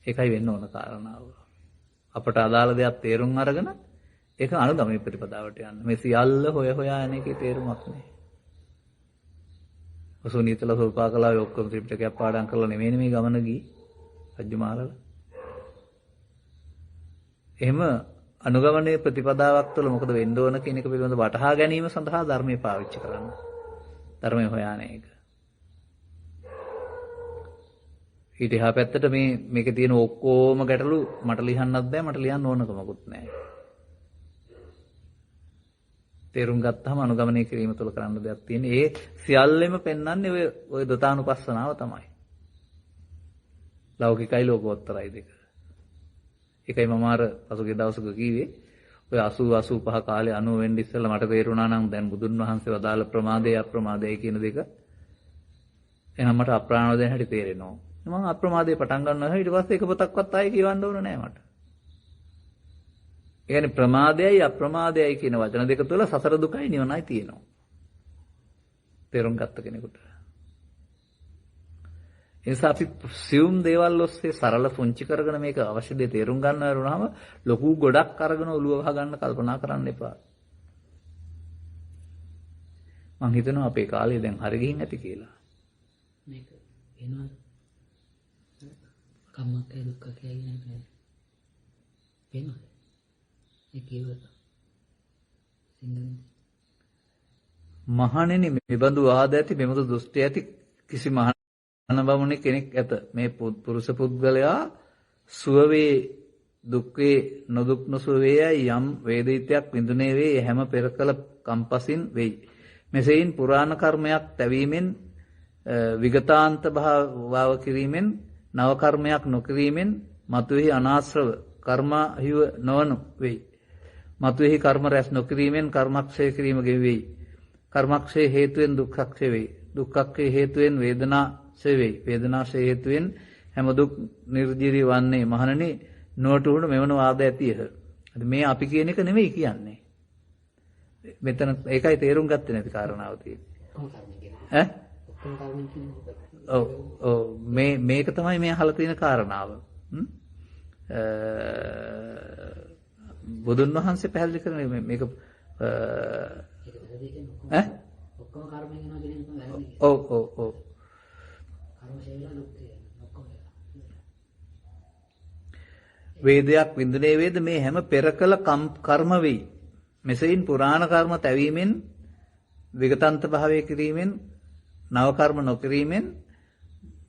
ඒකයි වෙන්න ඕන කාරණාව. අපට අදාළ දෙයක් තේරුම් අරගෙන ඒක අනුගමන ප්‍රතිපදාවට යන්න. මේ සියල්ල හොයා යන එකේ තේරුමක් නෑ. ඔසුනීතල සෝපාකලා ඔක්කොම ත්‍රිපිටකයක් පාඩම් කරලා නෙමෙයි මේ ගමන ගියේ. රජ්ජුමාලල. එහෙම අනුගමනයේ ප්‍රතිපදාවක් තුළ මොකද වෙන්න ඕන කියන එක පිළිබඳව වටහා ගැනීම සඳහා ධර්මයේ පාවිච්චි කරන්න. ධර්මයේ හොයාන එක. ඊට එහා පැත්තට මේකේ තියෙන ඔක්කොම ගැටලු මට ලියන්නත් බෑ, මට ලියන්න ඕනකමකුත් නෑ. තේරුම් ගත්තාම අනුගමනය කිරීම තුළ කරන්න දෙයක් තියෙන්නේ. ඒ සියල්ලෙම පෙන්වන්නේ ඔය දතානුපස්සනාව තමයි. ලෞකිකයි ලෝකෝත්තරයි දෙක. ඒකයි මම අර පසුගිය දවසක කිව්වේ ඔය 80 85 කාලේ 90 වෙන්න ඉස්සෙල්ලා මට තේරුණා නම් දැන් බුදුන් වහන්සේ වදාළ ප්‍රමාදය අප්‍රමාදයයි කියන දෙක. එහෙනම් මට අප්‍රමාදයෙන් හැටි තේරෙනවා. මම අප්‍රමාදයේ පටන් ගන්නවා ඊට පස්සේ එක පොතක්වත් ආයේ කියවන්න ඕන නෑ මට. ඒ කියන්නේ ප්‍රමාදයයි අප්‍රමාදයයි කියන වචන දෙක තුළ සසර දුකයි නිවනයි තියෙනවා. තේරුම් ගත්ත කෙනෙකුට. ඒ නිසා අපි සියුම් දේවල් ඔස්සේ සරල පුංචි කරගෙන මේක අවශ්‍ය දේ තේරුම් ගන්නවා වුණාම ලොකු ගොඩක් අරගෙන ඔළුව වහ ගන්න කල්පනා කරන්න එපා. මං හිතනවා අපේ කාලේ දැන් හරි ගිහින් ඇති කියලා. මේක වෙනවද? කම්මක්කේ දුක්ඛ කියන්නේ නැහැ. වෙනවද? ඒ කියවද? සිංහලෙන්. මහණෙනි මෙබඳු ආද ඇති මෙබඳු දෘෂ්ටි ඇති කිසි මහණබමුණි කෙනෙක් ඇත. මේ පුරුෂ පුද්ගලයා සුව වේ දුක් වේ නොදුක් නොසුව වේ යම් වේදිතයක් විඳුනේ වේ හැම පෙරකල කම්පසින් වෙයි. මෙසේයින් පුරාණ කර්මයක් තැවීමෙන් විගතාන්ත භාව කිරීමෙන් නව කර්මයක් නොකිරීමෙන් මතුෙහි අනාශ්‍රව කර්මහිව නොවනු වෙයි. මතුෙහි කර්ම රැස් නොකිරීමෙන් කර්මක්ෂය කිරීම ගෙවෙයි. කර්මක්ෂය හේතුවෙන් දුක්ඛක්ෂය වෙයි. දුක්ඛක්ෂය හේතුවෙන් වේදනාක්ෂය වෙයි. වේදනාක්ෂය හේතුවෙන් හැම දුක් නිර්ජීවී වන්නේ. මහණෙනි නොට උණු මෙවන වාද ඇතියහ. මේ අපි කියන එක නෙමෙයි කියන්නේ. මෙතන ඒකයි තේරුම් ගත්තේ නැති කාරණාව තියෙන්නේ. මේක තමයි මේ අහලා තියෙන කාරණාව. බුදුන් වහන්සේ පැහැදිලි කරන්නේ මේක ඔක්කොම කර්මයෙන් යනවා කියන එක වැරදි. ඔව්. කර්ම ශෛලිය ලොක්කේ ඔක්කොම. වේදයක් විඳිනේ වේද මේ හැම පෙරකල කර්ම වෙයි. මෙසේයින් පුරාණ කර්ම තැවීමෙන් විගතන්ත භාවය කිරීමෙන් නව කර්ම නොකිරීමෙන්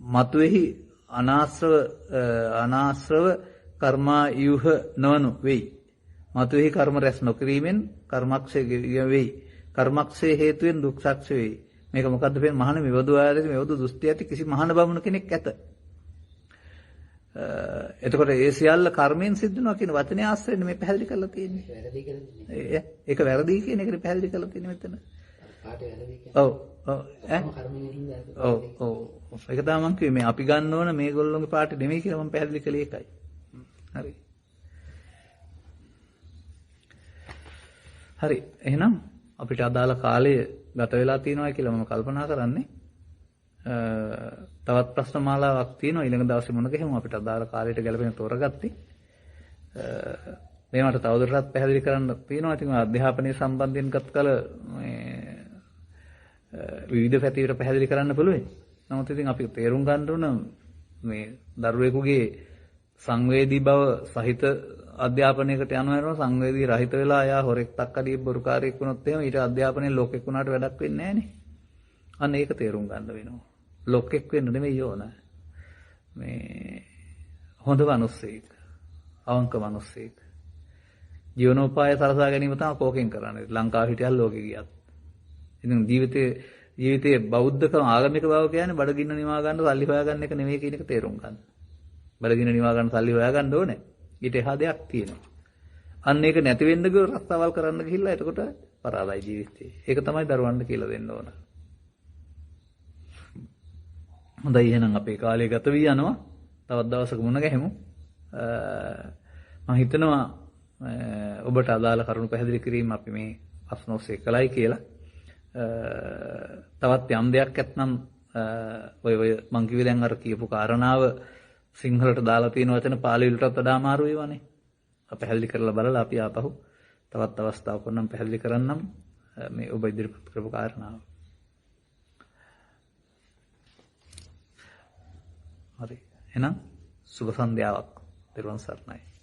මතුෙහි අනාශ්‍රව කර්මායුහ නොවනු වෙයි. මතුෙහි කර්ම රැස් නොකිරීමෙන් කර්මක්ෂය වෙයි. කර්මක්ෂය හේතුවෙන් දුක්ඛක්ෂය වෙයි. මේක මොකද්ද වෙන්නේ? මහණ මෙවදු ආයතන මෙවදු දෘෂ්ටි ඇති කිසි මහණ බමුණු කෙනෙක් ඇත. එතකොට ඒ සියල්ල කර්මයෙන් සිද්ධ වෙනවා කියන වචනේ ආශ්‍රයෙන් මේ පැහැදිලි කරලා තියෙන්නේ. වැරදි කියලා. ඒක වැරදි කියන එකට පැහැදිලි කරලා තියෙන්නේ මෙතන. පාට වැරදි කියන්නේ. ඔව්. කර්මයෙන් හින්දා. ඔව්. ඒක තමයි මම කිව්වේ මේ අපි ගන්න ඕන මේගොල්ලෝගේ පාට නෙමෙයි කියලා මම පැහැදිලි කළේ ඒකයි. හරි. හරි. එහෙනම් අපිට අදාළ කාලය ගත වෙලා තියෙනවා කියලා මම කල්පනා කරන්නේ. තවත් ප්‍රශ්න මාලාවක් තියෙනවා ඊළඟ දවසේ මොන ගෙහෙමු අපිට අදාළ කාලයට ගැලපෙන තෝරගත්තේ. මේවට තවදුරටත් පැහැදිලි කරන්න තියෙනවා. ඉතින් අධ්‍යාපනය සම්බන්ධයෙන් ගත කල මේ විවිධ පැතිවල පැහැදිලි කරන්න පුළුවන්. නමුත් ඉතින් අපි තේරුම් ගන්න ඕන මේ දරුවෙකුගේ සංවේදී බව සහිත අධ්‍යාපනයකට යනවා සංවේදී රහිත වෙලා ආයා හොරෙක් තක්කඩියෙක් බොරුකාරයෙක් වුණොත් එහෙම ඊට අධ්‍යාපනයේ ලෝකෙක් වුණාට වැඩක් වෙන්නේ නැහනේ. අන්න ඒක තේරුම් ගන්න වෙනවා. ලොක්ෙක් වෙන්න නෙමෙයි ඕන. මේ හොඳ මිනිස්සෙක්, අවංක මිනිස්සෙක්. ජීවනෝපාය සලසා ගැනීම තමයි කෝකෙන් කරන්නේ. ලංකාව හිටියල් ලෝකෙ ගියත්. ඉතින් ජීවිතයේ බෞද්ධකම ආගමික බව කියන්නේ බඩගින්න නිවා ගන්න සල්ලි හොයාගන්න එක නෙමෙයි කියන එක තේරුම් ගන්න. බඩගින්න නිවා ගන්න සල්ලි හොයාගන්න ඕනේ. ඊට එහා දෙයක් තියෙනවා. අන්න ඒක නැති වෙන්න ගිය රස්සාවල් කරන්න ගිහිල්ලා එතකොට පරාදයි ජීවිතේ. ඒක තමයි දරුවන්ට කියලා දෙන්න ඕන. හොඳයි එහෙනම් අපේ කාලය ගත වී යනවා. තවත් දවසක මුණ ගැහෙමු. මම හිතනවා ඔබට අදාළ කරුණු පැහැදිලි කිරීම අපි මේ ප්‍රශ්න ඔස්සේ කළයි කියලා. තවත් යම් දෙයක් ඇත්නම් ඔය මං කිව්වේ දැන් අර කියපු කාරණාව සිංහලට දාලා තියෙන වචන පාලිවලටත් වඩා අමාරු ඒවානේ. අපි පැහැදිලි කරලා බලලා අපි ආපහු තවත් අවස්ථාවක නම් පැහැදිලි කරන්නම් මේ ඔබ ඉදිරිපත් කරපු කාරණාව. හරි. එහෙනම් සුබ සන්ධ්‍යාවක්. ත්වන් සරණයි.